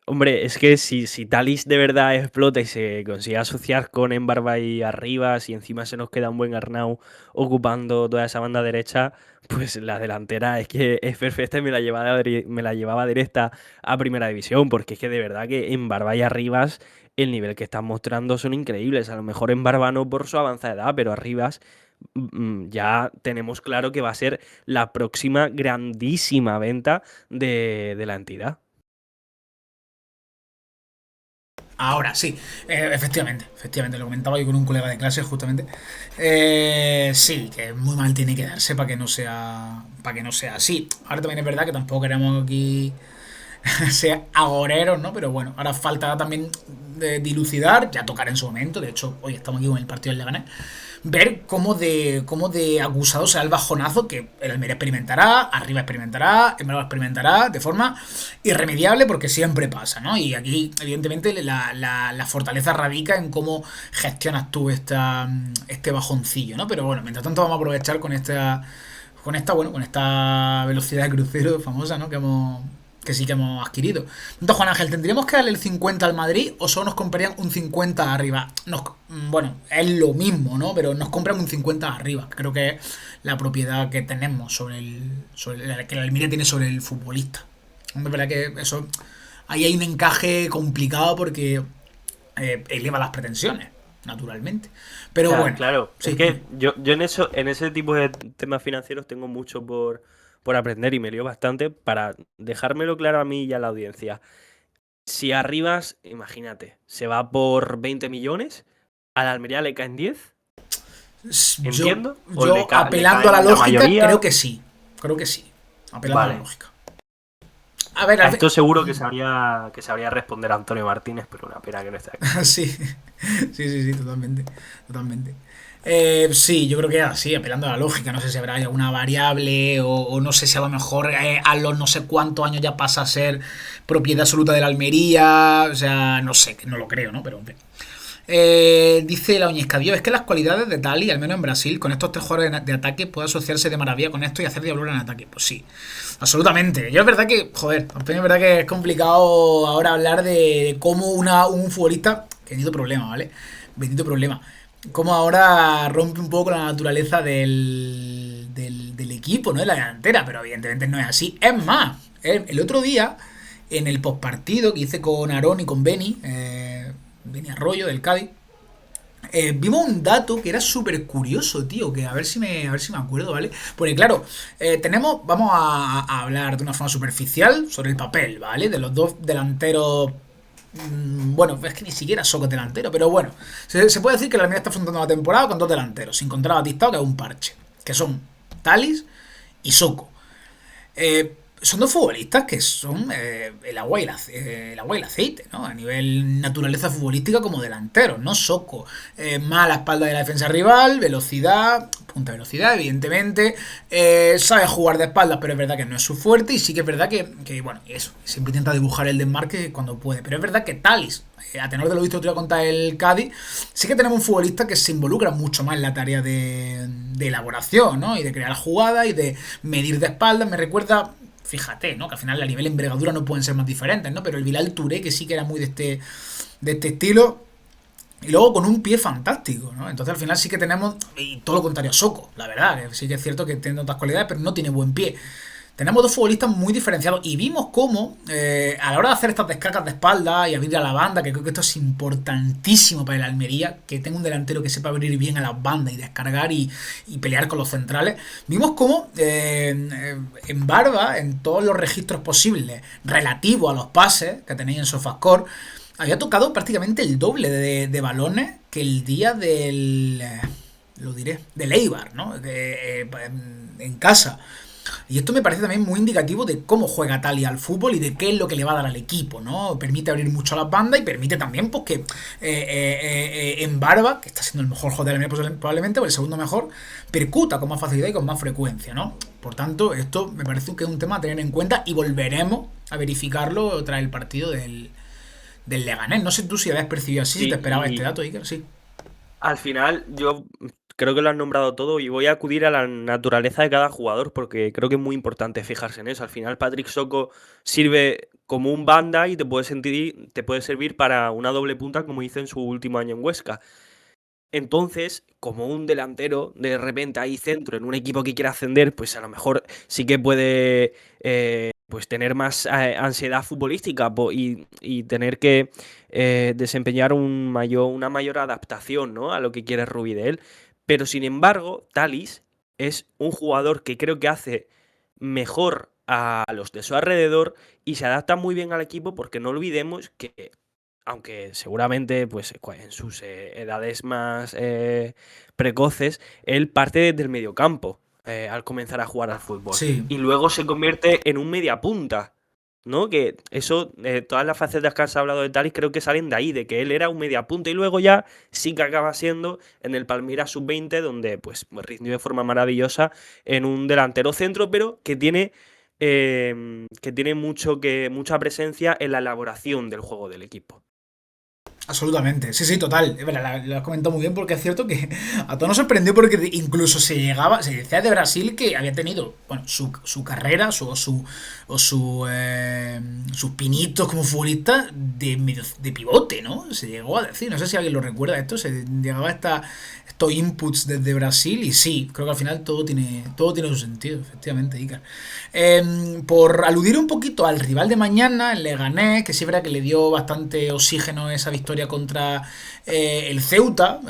Hombre, es que si Talis de verdad explota y se consigue asociar con Embarba y Arribas y encima se nos queda un buen Arnau ocupando toda esa banda derecha, pues la delantera es que es perfecta y me la llevaba directa a Primera División, porque es que de verdad que Embarba y Arribas el nivel que están mostrando son increíbles. A lo mejor Embarba no por su avanzada edad, pero Arribas ya tenemos claro que va a ser la próxima grandísima venta de la entidad. Ahora, sí, efectivamente, lo comentaba yo con un colega de clase justamente. Sí, que muy mal tiene que darse para que no sea así. Ahora también es verdad que tampoco queremos aquí ser agoreros, ¿no? Pero bueno, ahora falta también de dilucidar, ya tocar en su momento. De hecho, hoy estamos aquí con el partido del Leganés. ver cómo de acusado será el bajonazo que el Almería experimentará, arriba experimentará, en Málaga experimentará de forma irremediable porque siempre pasa, ¿no? Y aquí, evidentemente, la fortaleza radica en cómo gestionas tú este bajoncillo, ¿no? Pero bueno, mientras tanto vamos a aprovechar con esta velocidad de crucero famosa, ¿no? Que sí que hemos adquirido. Entonces, Juan Ángel, ¿tendríamos que darle el 50 al Madrid o solo nos comprarían un 50 arriba? Bueno, es lo mismo, ¿no? Pero nos compran un 50 arriba. Creo que es la propiedad que tenemos que el Almería tiene sobre el futbolista. Hombre, es verdad que eso, ahí hay un encaje complicado porque eleva las pretensiones, naturalmente. Pero Claro, bueno, claro. Es sí. que yo en ese tipo de temas financieros tengo mucho por aprender y me lío bastante para dejármelo claro a mí y a la audiencia. Si Arribas, imagínate, se va por 20 millones, a la Almería le caen 10, Yo, entiendo, o yo le apelando a la caen la lógica, creo mayoría. que sí. Creo que sí. Apelando a la Vale. lógica. A ver, A esto seguro que sabría responder Antonio Martínez, pero una pena que no esté aquí. sí. Sí, totalmente. Totalmente. Sí, yo creo que así, apelando a la lógica. No sé si habrá alguna variable o no sé si a lo mejor a los no sé cuántos años ya pasa a ser propiedad absoluta de la Almería. O sea, no sé, que no lo creo, ¿no? Pero, hombre. Dice la Oñesca, Dios, es que las cualidades de Tali, al menos en Brasil, con estos tres jugadores de ataque, puede asociarse de maravilla con esto y hacer diablura en ataque. Pues sí, absolutamente. Yo es verdad que, joder, Antonio, es verdad que es complicado ahora hablar de cómo un futbolista, que bendito problema, ¿vale? Bendito problema. Cómo ahora rompe un poco la naturaleza del equipo, ¿no? De la delantera, pero evidentemente no es así. Es más, el otro día, en el postpartido que hice con Aarón y con Beni Arroyo del Cádiz, vimos un dato que era súper curioso, tío, que a ver si me acuerdo, ¿vale? Porque claro, vamos a hablar de una forma superficial sobre el papel, ¿vale? De los dos delanteros. Bueno, es que ni siquiera Soco es delantero, pero bueno, se puede decir que la Almería está afrontando la temporada con dos delanteros, sin contar a Batistao, que es un parche, que son Talis y Soco. Son dos futbolistas que son el agua y el aceite, ¿no? A nivel naturaleza futbolística como delanteros, ¿no? Soco, más a la espalda de la defensa rival, velocidad, punta velocidad, evidentemente. Sabe jugar de espaldas, pero es verdad que no es su fuerte. Y sí que es verdad bueno, eso, siempre intenta dibujar el desmarque cuando puede. Pero es verdad que Talis, a tenor de lo visto otro día contra el Cádiz, sí que tenemos un futbolista que se involucra mucho más en la tarea de elaboración, ¿no? Y de crear jugadas y de medir de espaldas. Me recuerda, fíjate, ¿no? Que al final a nivel envergadura no pueden ser más diferentes, ¿no? Pero el Bilal Touré, que sí que era muy de este estilo, y luego con un pie fantástico, ¿no? Entonces al final sí que tenemos, y todo lo contrario a Soco, la verdad, que sí que es cierto que tiene otras cualidades, pero no tiene buen pie. Tenemos dos futbolistas muy diferenciados y vimos cómo a la hora de hacer estas descargas de espalda y abrir a la banda, que creo que esto es importantísimo para el Almería, que tenga un delantero que sepa abrir bien a las bandas y descargar y pelear con los centrales, vimos cómo en Barba, en todos los registros posibles relativos a los pases que tenéis en SofaScore, había tocado prácticamente el doble de balones que el día lo diré, del Eibar, ¿no? En casa. Y esto me parece también muy indicativo de cómo juega Tali al fútbol y de qué es lo que le va a dar al equipo, ¿no? Permite abrir mucho a las bandas y permite también, pues, que en Barba, que está siendo el mejor jugador del Almería probablemente, o el segundo mejor, percuta con más facilidad y con más frecuencia, ¿no? Por tanto, esto me parece que es un tema a tener en cuenta y volveremos a verificarlo tras el partido del Leganés. No sé tú si habías percibido así, si te Sí, esperaba este y dato, Iker, sí. al final yo creo que lo has nombrado todo y voy a acudir a la naturaleza de cada jugador porque creo que es muy importante fijarse en eso. Al final Patrick Soko sirve como un banda y te puede servir para una doble punta como hizo en su último año en Huesca. Entonces, como un delantero, de repente ahí centro en un equipo que quiere ascender, pues a lo mejor sí que puede pues tener más ansiedad futbolística y tener que desempeñar una mayor adaptación, ¿no? A lo que quiere Rubí de él. Pero sin embargo, Talis es un jugador que creo que hace mejor a los de su alrededor y se adapta muy bien al equipo porque no olvidemos que aunque seguramente pues en sus edades más precoces, él parte desde el mediocampo al comenzar a jugar al fútbol. Sí, Y luego se convierte en un mediapunta. ¿no? Que eso, todas las facetas que has hablado de Talis creo que salen de ahí, de que él era un mediapunta y luego ya sí que acaba siendo en el Palmeiras sub-20, donde pues rindió de forma maravillosa en un delantero centro, pero que tiene mucha presencia en la elaboración del juego del equipo. Absolutamente, sí, sí, total. Es verdad, lo has comentado muy bien porque es cierto que a todos nos sorprendió porque incluso se decía de Brasil que había tenido, bueno, su carrera sus pinitos como futbolista de pivote, ¿no? Se llegó a decir, no sé si alguien lo recuerda esto, se llegaba a estos inputs desde Brasil y sí, creo que al final todo tiene su sentido, efectivamente, Iker. Por aludir un poquito al rival de mañana, el Leganés, que sí es verdad que le dio bastante oxígeno esa victoria contra el Ceuta.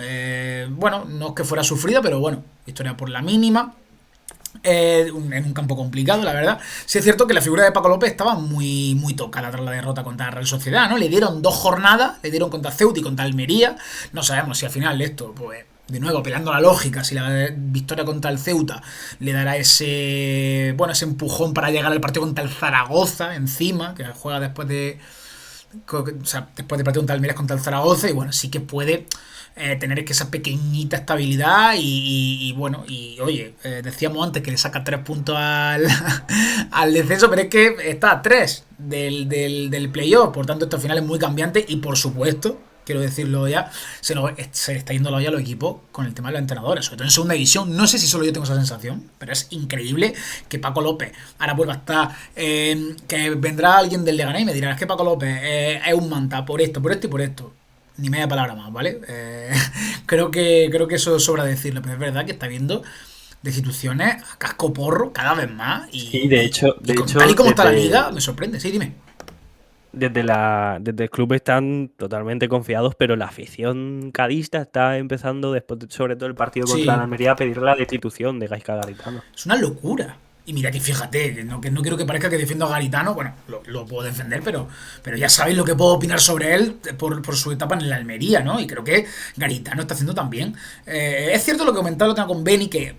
Bueno, no es que fuera sufrida, pero bueno, victoria por la mínima. En un campo complicado, la verdad. Sí es cierto que la figura de Paco López estaba muy, muy tocada tras la derrota contra la Real Sociedad, ¿no? Le dieron 2 jornadas, le dieron contra Ceuta y contra Almería. No sabemos si al final de esto, pues, de nuevo, apelando a la lógica, si la victoria contra el Ceuta le dará ese empujón para llegar al partido contra el Zaragoza encima, que juega o sea, después de partido contra el Almería contra el Zaragoza, y bueno, sí que puede tener que esa pequeñita estabilidad y bueno, y oye, decíamos antes que le saca 3 puntos al descenso, pero es que está a 3 del playoff, por tanto esto al final es muy cambiante y por supuesto, quiero decirlo ya, se le está yendo la olla a los equipos con el tema de los entrenadores, sobre todo en segunda división. No sé si solo yo tengo esa sensación, pero es increíble que Paco López ahora vuelva a estar. Que vendrá alguien del Leganés y me dirá: es que Paco López es un manta por esto y por esto. Ni media palabra más, ¿vale? Creo que eso sobra decirlo, pero es verdad que está viendo destituciones a casco porro cada vez más Sí, de hecho, y de con tal y hecho, como está la liga, me sorprende. Sí, dime. desde el club están totalmente confiados, pero la afición cadista está empezando, después sobre todo el partido contra la Sí, Almería, a pedir la destitución de Gaizka Garitano. es una locura. Y mira que fíjate, que no quiero que parezca que defiendo a Garitano, bueno, lo puedo defender, pero ya sabéis lo que puedo opinar sobre él por su etapa en la Almería, ¿no? Y creo que Garitano está haciendo también. Es cierto lo que comentaba lo que con Benny, que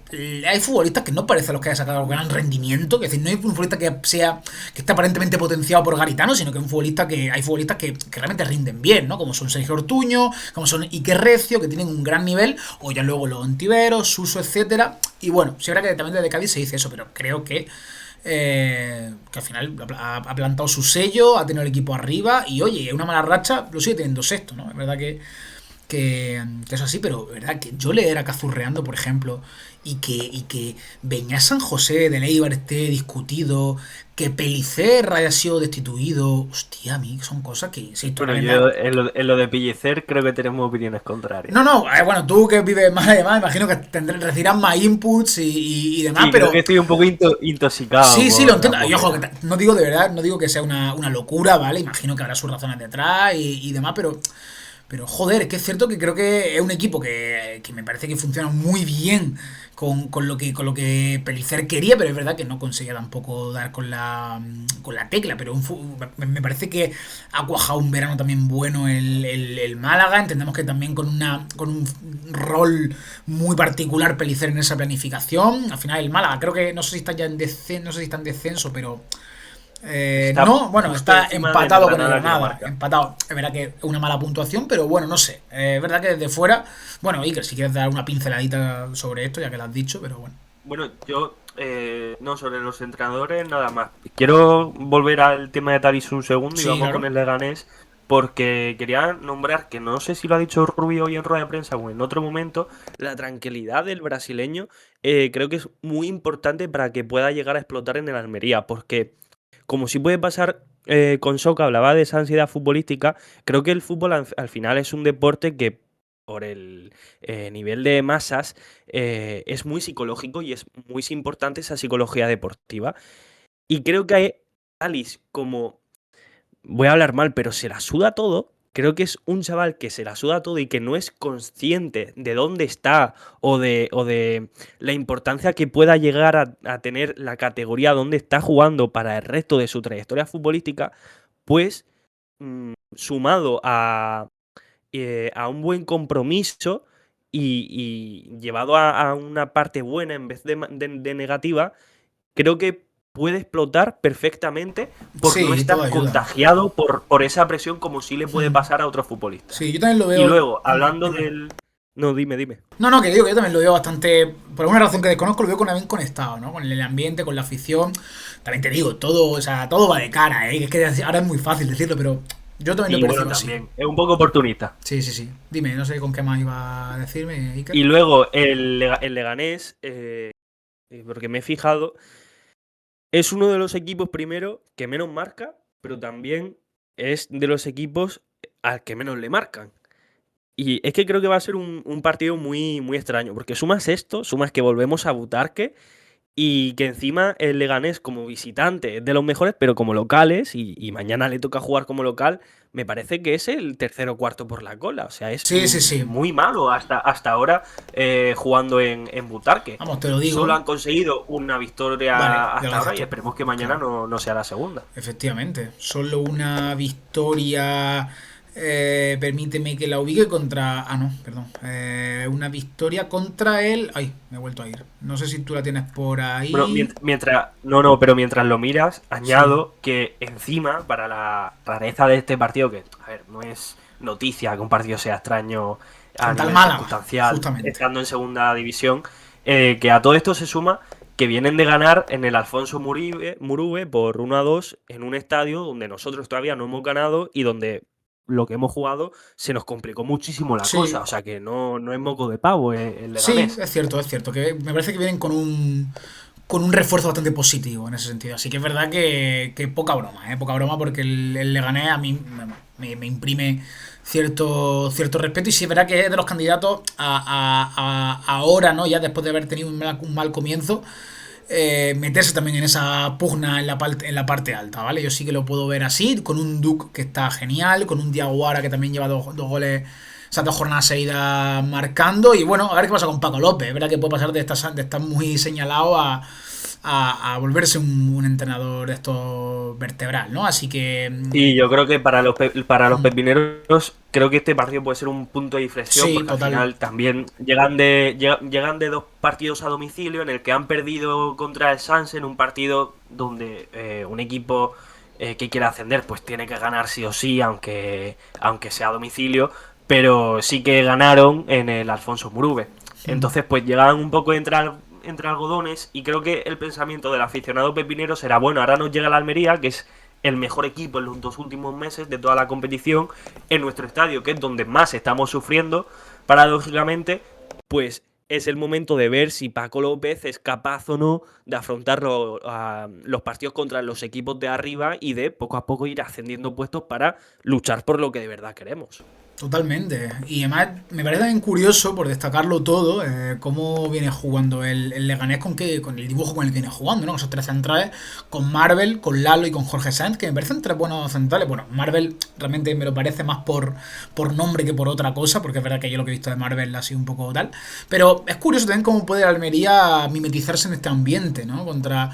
hay futbolistas que no parecen los que haya sacado gran rendimiento, que es decir, no hay un futbolista que esté aparentemente potenciado por Garitano, sino que hay futbolistas que realmente rinden bien, ¿no? Como son Sergio Ortuño, como son Iker Recio, que tienen un gran nivel, o ya luego los Ontiveros, Suso, etcétera. Y bueno, sí es verdad que también desde Cádiz se dice eso, pero creo que al final ha plantado su sello, ha tenido el equipo arriba y oye, una mala racha lo sigue teniendo sexto, ¿no? Es verdad que es así, pero es verdad que yo leer a Cazurreando, por ejemplo, y que Beñat San José de Leibar esté discutido, que Pellicer haya sido destituido, hostia, a mí son cosas que, insisto, Bueno, ahora yo mismo. en lo de Pellicer creo que tenemos opiniones contrarias. No, no, bueno, tú que vives más y demás, imagino que recibirás más inputs y demás, Sí, creo que pero estoy un poco intoxicado sí, sí, lo por entiendo. Y ambos ojo, bandos. no digo de verdad, no digo que sea una locura, ¿vale? Imagino que habrá sus razones detrás y demás, pero joder, es que es cierto que creo que es un equipo que me parece que funciona muy bien con lo que Pellicer quería, pero es verdad que no conseguía tampoco dar con la tecla. Pero me parece que ha cuajado un verano también bueno el Málaga. Entendemos que también con un rol muy particular Pellicer en esa planificación. Al final el Málaga, creo que no sé si está ya no sé si está en descenso, pero Está no, bueno, justo está encima del empatado con el Granada, que lo Granada. marca. Empatado. Es verdad que es una mala puntuación, pero bueno, no sé. Es verdad que desde fuera. Bueno, Iker, si quieres dar una pinceladita sobre esto, ya que lo has dicho, pero bueno. Bueno, yo no sobre los entrenadores, nada más. Quiero volver al tema de Taris un segundo y Sí, vamos con claro. el Leganés, porque quería nombrar, que no sé si lo ha dicho Rubio hoy en rueda de prensa o en otro momento, la tranquilidad del brasileño creo que es muy importante para que pueda llegar a explotar en el Almería, porque como sí puede pasar con Soca, hablaba de esa ansiedad futbolística, creo que el fútbol al final es un deporte que por el nivel de masas es muy psicológico y es muy importante esa psicología deportiva. Y creo que hay Alice como voy a hablar mal, pero se la suda todo. Creo que es un chaval que se la suda todo y que no es consciente de dónde está o de la importancia que pueda llegar a tener la categoría donde está jugando para el resto de su trayectoria futbolística, pues sumado a un buen compromiso y llevado a una parte buena en vez de negativa, creo que puede explotar perfectamente por no Sí, todo estar ayuda. contagiado por esa presión como sí le puede Mm. pasar a otros futbolistas. Sí, yo también lo Y veo. luego, hablando Dime. del... No, dime. No, no, que digo que yo también lo veo bastante. Por alguna razón que desconozco, lo veo con bien conectado, ¿no? Con el ambiente, con la afición. También te digo, todo, o sea, todo va de cara, ¿eh? Es que ahora es muy fácil decirlo, pero yo también lo Y bueno, percibo así. también, es un poco oportunista. Sí, sí, sí. Dime, no sé con qué más iba a decirme, Iker. Y luego, el Leganés, porque me he fijado, es uno de los equipos primero que menos marca, pero también es de los equipos al que menos le marcan. Y es que creo que va a ser un partido muy, muy extraño, porque sumas esto, sumas que volvemos a Butarque y que encima el Leganés como visitante es de los mejores, pero como locales, y mañana le toca jugar como local, me parece que es el tercero o cuarto por la cola. O sea, es Sí, sí, sí. muy malo hasta ahora jugando en Butarque. Vamos, te lo Solo digo. han conseguido una Vale, victoria ya lo hasta dices ahora y tú. esperemos que mañana Claro. no sea la segunda. Efectivamente, solo una victoria. Permíteme que la ubique contra. Ah, no, perdón. Una victoria contra el. Ay, me he vuelto a ir. No sé si tú la tienes por Bueno, ahí. pero mientras lo miras, Sí. añado que encima, para la rareza de este partido, que, a ver, no es noticia que un partido sea extraño a Frente al nivel Málaga, circunstancial, justamente. estando en segunda división, que a todo esto se suma que vienen de ganar en el Alfonso Murube por 1-2 en un estadio donde nosotros todavía no hemos ganado y donde lo que hemos jugado se nos complicó muchísimo la cosa. Sí, O sea que no es moco de pavo el sí, Leganés. es cierto, es cierto. Que me parece que vienen con un refuerzo bastante positivo en ese sentido. Así que es verdad que poca broma, ¿eh? Poca broma porque el Leganés a mí me imprime cierto respeto y sí es verdad que es de los candidatos ahora, ¿no? Ya después de haber tenido un mal comienzo, meterse también en esa pugna en la parte alta, ¿vale? Yo sí que lo puedo ver así, con un Duke que está genial, con un Diaguara que también lleva dos goles, o sea, 2 jornadas seguidas marcando. Y bueno, a ver qué pasa con Paco López. Es verdad que puede pasar de estar muy señalado a volverse un entrenador de estos vertebral, ¿no? Así que. Sí, yo creo que para los pepineros, creo que este partido puede ser un punto de inflexión, Sí, porque al total. final también llegan de dos partidos a domicilio en el que han perdido contra el Sanse en un partido donde un equipo que quiera ascender pues tiene que ganar sí o sí, aunque sea a domicilio, pero sí que ganaron en el Alfonso Murube. Entonces, pues llegaban un poco entre algodones y creo que el pensamiento del aficionado pepinero será, bueno, ahora nos llega la Almería, que es el mejor equipo en los 2 últimos meses de toda la competición, en nuestro estadio, que es donde más estamos sufriendo, paradójicamente, pues es el momento de ver si Paco López es capaz o no de afrontar los partidos contra los equipos de arriba y de poco a poco ir ascendiendo puestos para luchar por lo que de verdad queremos. Totalmente. Y además me parece también curioso, por destacarlo todo, cómo viene jugando el Leganés con el dibujo con el que viene jugando, ¿no? Con esos tres centrales, con Marvel, con Lalo y con Jorge Sáenz, que me parecen tres buenos centrales. Bueno, Marvel realmente me lo parece más por nombre que por otra cosa, porque es verdad que yo lo que he visto de Marvel ha sido un poco tal. Pero es curioso también cómo puede Almería mimetizarse en este ambiente, ¿no? Contra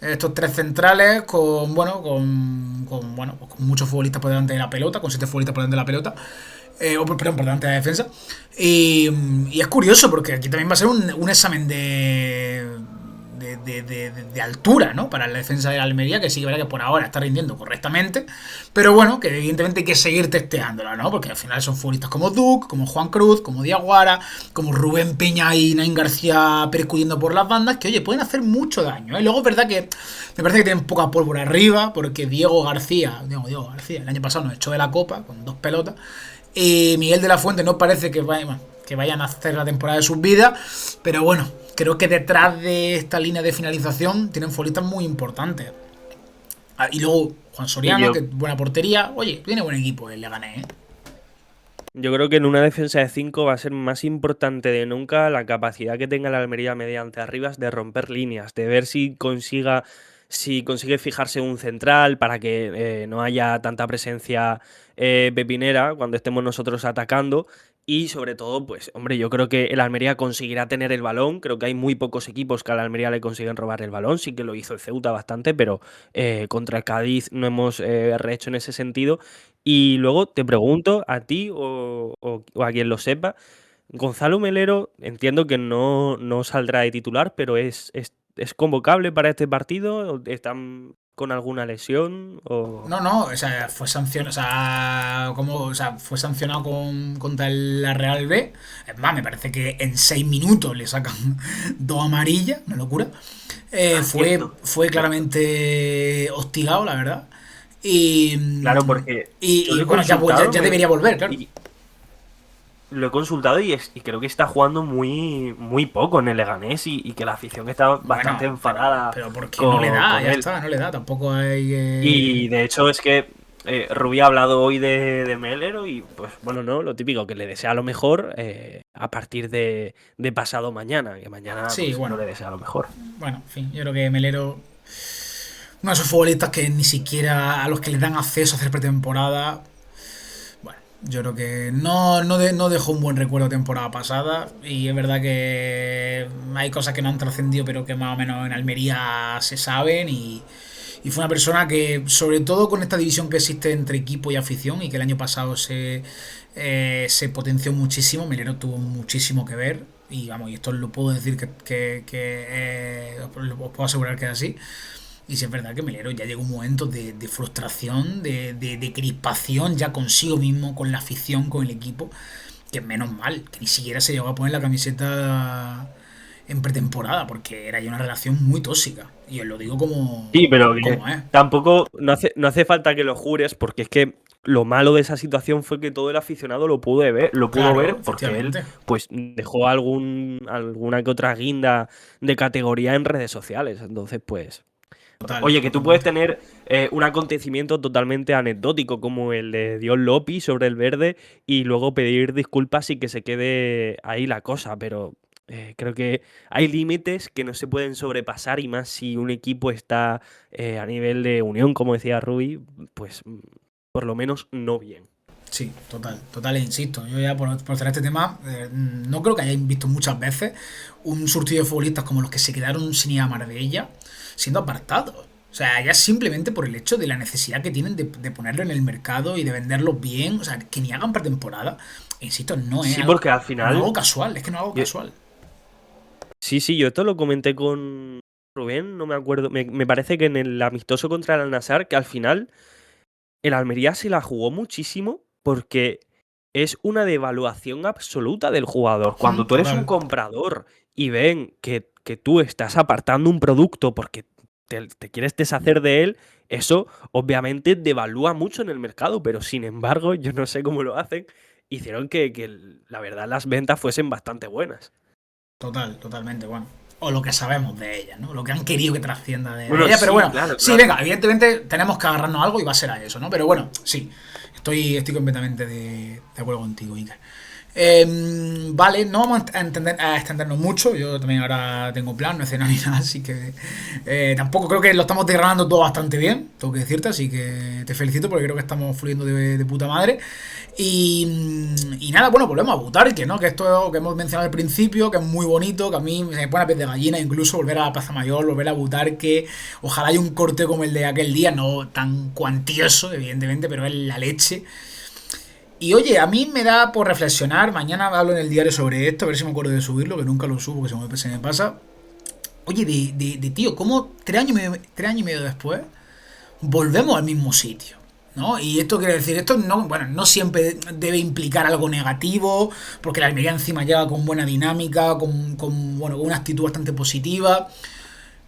estos tres centrales con bueno con muchos futbolistas por delante de la pelota, con 7 futbolistas por delante de la pelota, perdón, por delante de la defensa. Y es curioso porque aquí también va a ser un examen de altura, ¿no? Para la defensa de la Almería, que sí que verá que por ahora está rindiendo correctamente, pero bueno, que evidentemente hay que seguir testeándola, ¿no? Porque al final son futbolistas como Duke, como Juan Cruz, como Diaguara, como Rubén Peña y Nain García percutiendo por las bandas, que oye, pueden hacer mucho daño, ¿eh? Luego es verdad que me parece que tienen poca pólvora arriba, porque Diego García, el año pasado nos echó de la copa con 2 pelotas. Y Miguel de la Fuente no parece que vayan a hacer la temporada de sus vidas, pero bueno, creo que detrás de esta línea de finalización tienen futbolistas muy importantes. Y luego Juan Y Soriano, que yo, buena portería. Oye, tiene buen equipo el Leganés, ¿eh? Yo creo que en una defensa de 5 va a ser más importante de nunca la capacidad que tenga la Almería mediante arribas de romper líneas, de ver si consigue fijarse un central para que no haya tanta presencia pepinera cuando estemos nosotros atacando. Y sobre todo, pues, hombre, yo creo que el Almería conseguirá tener el balón. Creo que hay muy pocos equipos que a la Almería le consiguen robar el balón. Sí que lo hizo el Ceuta bastante, pero contra el Cádiz no hemos rehecho en ese sentido. Y luego te pregunto a ti o a quien lo sepa, Gonzalo Melero entiendo que no saldrá de titular, pero es ¿Es convocable para este partido? ¿O ¿están con alguna lesión? O... No, o sea, fue sancionado contra la Real B. Es más, me parece que en 6 minutos le sacan dos amarillas, una locura. Ah, cierto, Fue cierto. claramente hostigado, la verdad. Y, Claro, porque yo lo he bueno, consultado ya debería volver, claro. y lo he consultado y creo que está jugando muy, muy poco en el Leganés y que la afición está bastante Bueno, enfadada pero porque no le da, con ya él. está, no le da. Tampoco hay. Y de hecho es que Rubí ha hablado hoy de Melero y pues bueno, no, lo típico, que le desea lo mejor a partir de pasado mañana, que mañana Sí, pues no bueno. le desea lo mejor. Bueno, en fin, yo creo que Melero, uno de esos futbolistas que ni siquiera a los que les dan acceso a hacer pretemporada. Bueno, yo creo que no dejó un buen recuerdo temporada pasada. Y es verdad que hay cosas que no han trascendido, pero que más o menos en Almería se saben. Y fue una persona que, sobre todo con esta división que existe entre equipo y afición, y que el año pasado se potenció muchísimo, Melero tuvo muchísimo que ver. Y vamos, y esto lo puedo decir os puedo asegurar que es así. Y si es verdad que Melero ya llegó un momento de frustración, de crispación ya consigo mismo, con la afición, con el equipo, que menos mal, que ni siquiera se llegó a poner la camiseta en pretemporada, porque era ya una relación muy tóxica. Y os lo digo Sí, pero que como es. tampoco no hace falta que lo jures, porque es que lo malo de esa situación fue que todo el aficionado lo pudo Claro, ver porque él efectivamente. pues dejó alguna que otra guinda de categoría en redes sociales. Entonces, pues. Total, Oye, que tú puedes totalmente. tener un acontecimiento totalmente anecdótico como el de Dios Lopi sobre el verde y luego pedir disculpas y que se quede ahí la cosa, pero creo que hay límites que no se pueden sobrepasar y más si un equipo está a nivel de unión, como decía Rubí, pues por lo menos no bien. Sí, total, e insisto. Yo ya por cerrar este tema, no creo que hayáis visto muchas veces un surtido de futbolistas como los que se quedaron sin ir a Marbella siendo apartados. O sea, ya simplemente por el hecho de la necesidad que tienen de ponerlo en el mercado y de venderlos bien. O sea, que ni hagan pretemporada. E insisto, Sí, porque al no es algo final, casual, es que no es algo yo- casual. sí, sí, yo esto lo comenté con Rubén, no me acuerdo, me parece que en el amistoso contra el Al-Nassr, que al final el Almería se la jugó muchísimo porque es una devaluación absoluta del jugador. Cuando tú eres un Total. comprador y ven que tú estás apartando un producto porque te quieres deshacer de él, eso obviamente devalúa mucho en el mercado, pero sin embargo, yo no sé cómo lo hacen, hicieron la verdad las ventas fuesen bastante buenas. Totalmente, bueno. O lo que sabemos de ella, ¿no? Lo que han querido que trascienda de Bueno, ella. Pero sí, bueno, claro, sí, claro. venga, evidentemente tenemos que agarrarnos a algo y va a ser a eso, ¿no? Pero bueno, sí, estoy completamente de acuerdo contigo, Iker. Vale, no vamos a extendernos mucho. Yo también ahora tengo plan, no he cenado ni nada, así que tampoco creo que lo estamos desgranando todo bastante bien, tengo que decirte, así que te felicito porque creo que estamos fluyendo de puta madre. Y nada, bueno, volvemos a votar, que no, que esto que hemos mencionado al principio, que es muy bonito, que a mí me pone a pies de gallina, incluso volver a la Plaza Mayor, volver a votar, que ojalá haya un corte como el de aquel día, no tan cuantioso, evidentemente, pero es la leche. Y oye, a mí me da por reflexionar. Mañana hablo en el diario sobre esto, a ver si me acuerdo de subirlo, que nunca lo subo, que se me pasa. Oye, tío, ¿cómo 3 años y medio después volvemos al mismo sitio? ¿No? Y esto quiere decir, esto no, bueno, no siempre debe implicar algo negativo, porque la Almería encima llega con buena dinámica, bueno, con una actitud bastante positiva.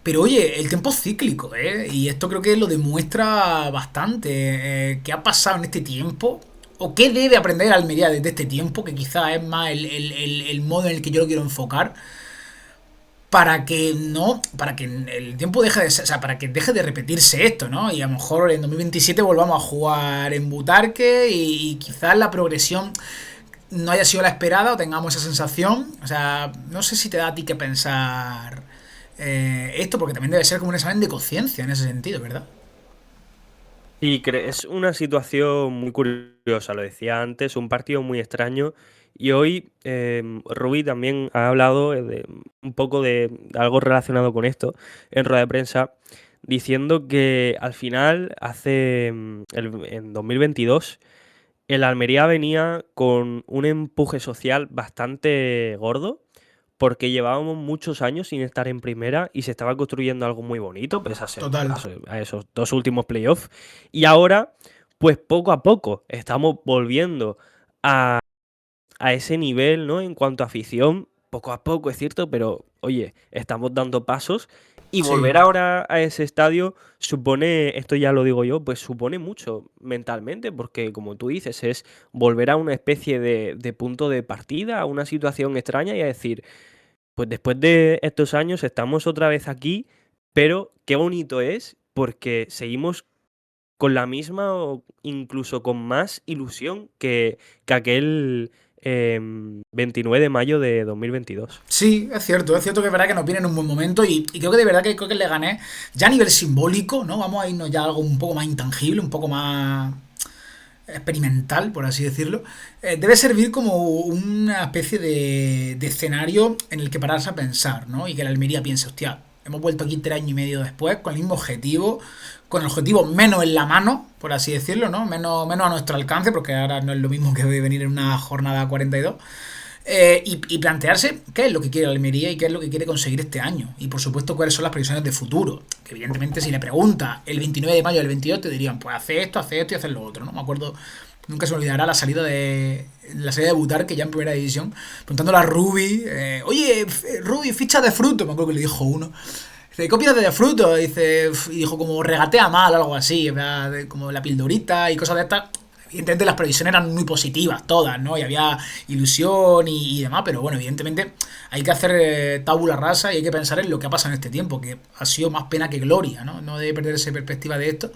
Pero oye, el tiempo es cíclico, ¿eh? Y esto creo que lo demuestra bastante. ¿Qué ha pasado en este tiempo? ¿O qué debe aprender Almería desde este tiempo? Que quizás es más el modo en el que yo lo quiero enfocar. Para que no, para que el tiempo deje de ser, o sea, para que deje de repetirse esto, ¿no? Y a lo mejor en 2027 volvamos a jugar en Butarque y quizás la progresión no haya sido la esperada o tengamos esa sensación. O sea, no sé si te da a ti que pensar esto, porque también debe ser como un examen de conciencia en ese sentido, ¿verdad? Y es una situación muy curiosa, lo decía antes, un partido muy extraño. Y hoy Rubí también ha hablado un poco de algo relacionado con esto en rueda de prensa, diciendo que al final, en 2022, el Almería venía con un empuje social bastante gordo porque llevábamos muchos años sin estar en primera y se estaba construyendo algo muy bonito, pese Total. a esos dos últimos playoffs. Y ahora, pues poco a poco, estamos volviendo a ese nivel, ¿no? En cuanto a afición, poco a poco, es cierto, pero oye, estamos dando pasos y Sí. volver ahora a ese estadio supone, esto ya lo digo yo, pues supone mucho mentalmente, porque como tú dices, es volver a una especie de punto de partida, a una situación extraña y a decir, pues después de estos años estamos otra vez aquí, pero qué bonito es porque seguimos con la misma o incluso con más ilusión que aquel 29 de mayo de 2022. Sí, es cierto que es verdad que nos viene en un buen momento y creo que de verdad que creo que le gané ya a nivel simbólico, ¿no? Vamos a irnos ya a algo un poco más intangible, un poco más experimental, por así decirlo. Debe servir como una especie de escenario en el que pararse a pensar, ¿no? Y que la Almería piense, hostia, hemos vuelto aquí 3 años y medio después con el mismo objetivo, con el objetivo menos en la mano, por así decirlo, ¿no? Menos a nuestro alcance, porque ahora no es lo mismo que venir en una jornada 42. Y plantearse qué es lo que quiere la Almería y qué es lo que quiere conseguir este año. Y por supuesto, cuáles son las previsiones de futuro. Que evidentemente, si le preguntas el 29 de mayo del 22, te dirían, pues hace esto y hace lo otro, ¿no? Me acuerdo, nunca se me olvidará la salida de Butarque ya en primera división, preguntándole a Rubi, oye, Rubi, ficha de fruto, me acuerdo que le dijo uno. Dice, copias de fruto, dice, y dijo como regatea mal o algo así, ¿verdad? Como la pildorita y cosas de estas. Evidentemente las previsiones eran muy positivas todas, ¿no? Y había ilusión y demás, pero bueno, evidentemente hay que hacer tabula rasa y hay que pensar en lo que ha pasado en este tiempo, que ha sido más pena que gloria, ¿no? No debe perderse perspectiva de esto.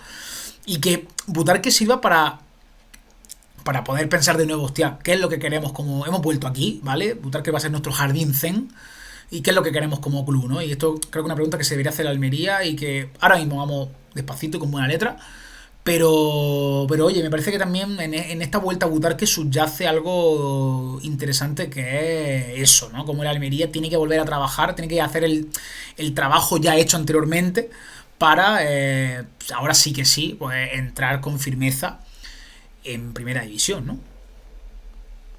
Y que Butarque sirva para poder pensar de nuevo, hostia, ¿qué es lo que queremos como... Hemos vuelto aquí, ¿vale? Butarque va a ser nuestro jardín zen. ¿Y qué es lo que queremos como club, no? Y esto creo que es una pregunta que se debería hacer la Almería y que ahora mismo vamos despacito y con buena letra. Pero oye, me parece que también en esta vuelta a Butarque subyace algo interesante que es eso, ¿no? Como la Almería tiene que volver a trabajar, tiene que hacer el trabajo ya hecho anteriormente para, ahora sí que sí, pues entrar con firmeza en primera división, ¿no?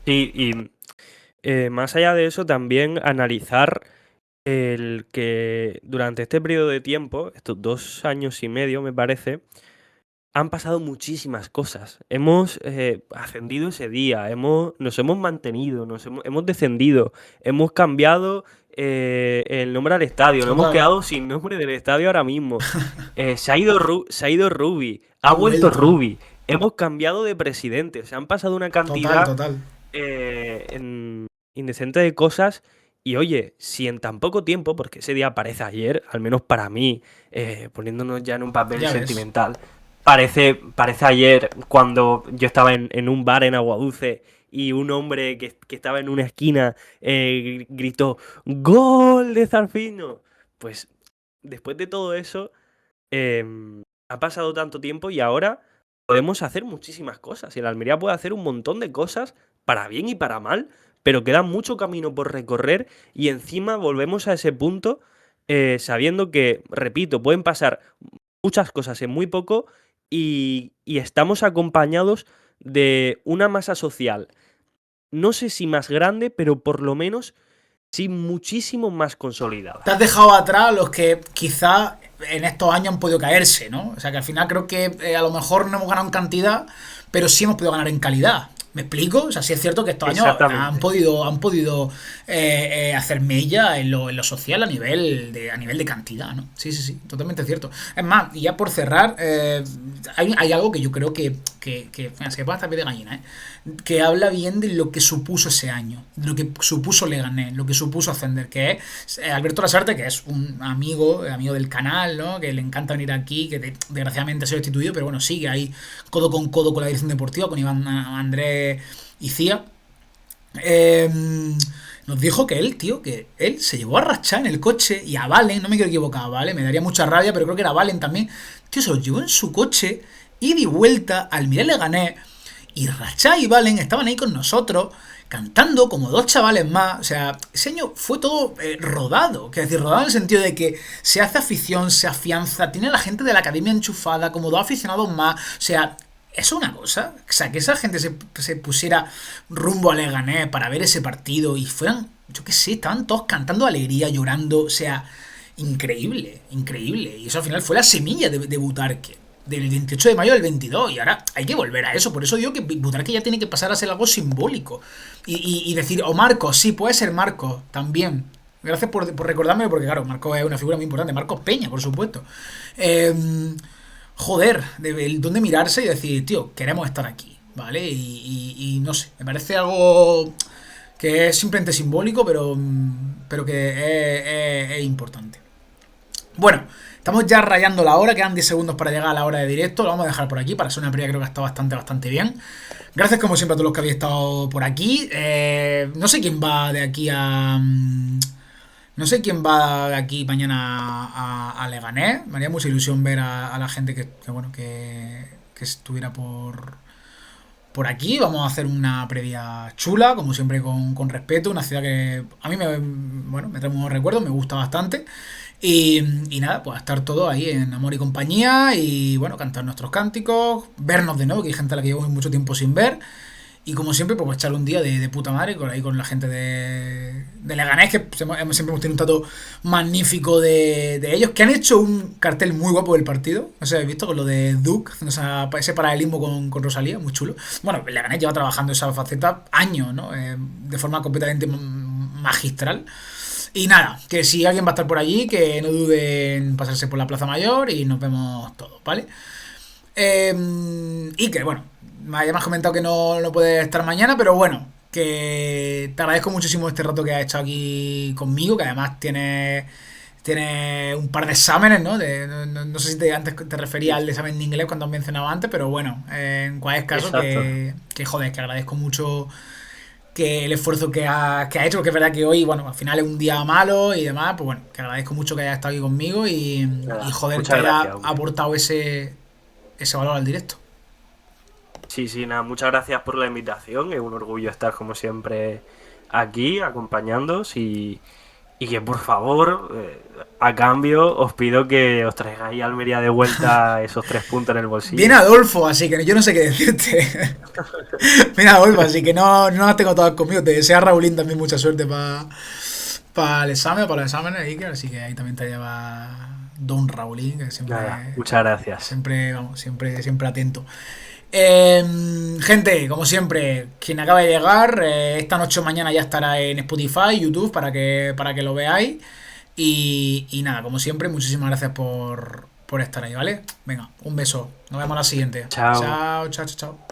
Sí, y más allá de eso, también analizar el que durante este periodo de tiempo, estos 2 años y medio me parece, han pasado muchísimas cosas. Hemos ascendido ese día, nos hemos mantenido, hemos descendido, hemos cambiado el nombre al estadio, nos hemos Total. quedado sin nombre del estadio ahora mismo. Se ha ido Rubi, ha Ha vuelto vuelto. Rubi, hemos cambiado de presidente, se han pasado una Total, cantidad total. indecente de cosas. Y oye, si en tan poco tiempo, porque ese día parece ayer, al menos para mí, poniéndonos ya en un papel Ya ves. sentimental, parece ayer cuando yo estaba en un bar en Aguadulce y un hombre que estaba en una esquina gritó ¡Gol de Zarfino! Pues después de todo eso, ha pasado tanto tiempo y ahora podemos hacer muchísimas cosas. Y el Almería puede hacer un montón de cosas para bien y para mal, pero queda mucho camino por recorrer y encima volvemos a ese punto sabiendo que, repito, pueden pasar muchas cosas en muy poco y estamos acompañados de una masa social, no sé si más grande, pero por lo menos sí muchísimo más Te consolidada. has dejado atrás a los que quizás en estos años han podido caerse, ¿no? O sea que al final creo que a lo mejor no hemos ganado en cantidad, pero sí hemos podido ganar en calidad. ¿Me explico? O sea, sí es cierto que estos años Exactamente. han podido hacer mella en lo social a nivel de cantidad, ¿no? Sí, sí, sí, totalmente cierto. Es más, y ya por cerrar, hay algo que yo creo que mira, se pasa también de gallina, ¿eh? Que habla bien de lo que supuso ese año, de lo que supuso Leganés, lo que supuso ascender, que es Alberto Lasarte, que es un amigo del canal, ¿no? Que le encanta venir aquí, que desgraciadamente ha sido destituido, pero bueno, sigue ahí codo con la dirección deportiva, con Iván Andrés y Cía. Eh, Nos dijo que él, tío, que él se llevó a rachar en el coche y a Valen, no me quiero equivocar, ¿vale? Me daría mucha rabia, pero creo que era Valen también. Tío, se lo llevó en su coche, ida y vuelta al Mirel Leganés. Y Rachá y Valen estaban ahí con nosotros, cantando como dos chavales más. O sea, ese año fue todo rodado. Quiero decir, rodado en el sentido de que se hace afición, se afianza, tiene a la gente de la academia enchufada, como dos aficionados más. O sea, eso es una cosa. O sea, que esa gente se pusiera rumbo a Leganés para ver ese partido y fueran yo qué sé, estaban todos cantando de alegría, llorando, o sea, increíble, increíble. Y eso al final fue la semilla de Butarque. Del 28 de mayo del 22. Y ahora hay que volver a eso. Por eso digo que Butarque ya tiene que pasar a ser algo simbólico. Y decir, o Marcos, sí, puede ser Marcos también. Gracias por recordármelo, porque claro, Marcos es una figura muy importante. Marcos Peña, por supuesto. Eh, joder, dónde mirarse y decir, tío, queremos estar aquí, ¿vale? Y no sé, me parece algo que es simplemente simbólico, pero que es importante. Bueno, estamos ya rayando la hora, quedan 10 segundos para llegar a la hora de directo, lo vamos a dejar por aquí, para ser una previa creo que ha estado bastante bien. Gracias como siempre a todos los que habéis estado por aquí. No sé quién va de aquí a... No sé quién va de aquí mañana a Leganés. Me haría mucha ilusión ver a la gente que estuviera por aquí. Vamos a hacer una previa chula, como siempre con respeto. Una ciudad que a mí me trae buenos recuerdos, me gusta bastante. Y nada, pues estar todo ahí en amor y compañía y bueno, cantar nuestros cánticos, vernos de nuevo, que hay gente a la que llevo mucho tiempo sin ver. Y como siempre, pues echarle un día de puta madre ahí con la gente de Leganés, que siempre hemos tenido un trato magnífico de ellos, que han hecho un cartel muy guapo del partido. No sé si habéis visto con lo de Duke, o sea, ese paralelismo con Rosalía, muy chulo. Bueno, Leganés lleva trabajando esa faceta años, ¿no? De forma completamente magistral. Y nada, que si alguien va a estar por allí, que no dude en pasarse por la Plaza Mayor y nos vemos todos, ¿vale? Y que bueno, me has comentado que no puedes estar mañana, pero bueno, que te agradezco muchísimo este rato que has hecho aquí conmigo, que además tiene un par de exámenes, ¿no? No sé si antes te refería al examen de inglés cuando has mencionado antes, pero bueno, en cualquier caso, Exacto. que joder, que agradezco mucho que el esfuerzo que ha hecho, porque es verdad que hoy, bueno, al final es un día malo y demás, pues bueno, que agradezco mucho que haya estado aquí conmigo y Nada, joder, que muchas haya gracias, hombre. aportado ese valor al directo. Sí, sí, nada, muchas gracias por la invitación. Es un orgullo estar como siempre aquí acompañándoos y que por favor, a cambio, os pido que os traigáis a Almería de vuelta esos 3 puntos en el Viene bolsillo. Adolfo, así que yo no sé qué decirte. Viene Adolfo, así que no las tengo todas conmigo. Te desea Raulín también mucha suerte para el examen, para los exámenes, Iker, así que ahí también te lleva Don Raulín, que Nada, siempre, muchas gracias. siempre, vamos, siempre atento. Gente, como siempre, quien acaba de llegar, esta noche o mañana ya estará en Spotify, YouTube, para que lo veáis. Y nada, como siempre, muchísimas gracias por estar ahí, ¿vale? Venga, un beso. Nos vemos la siguiente. Chao. Chao, chao, chao, chao.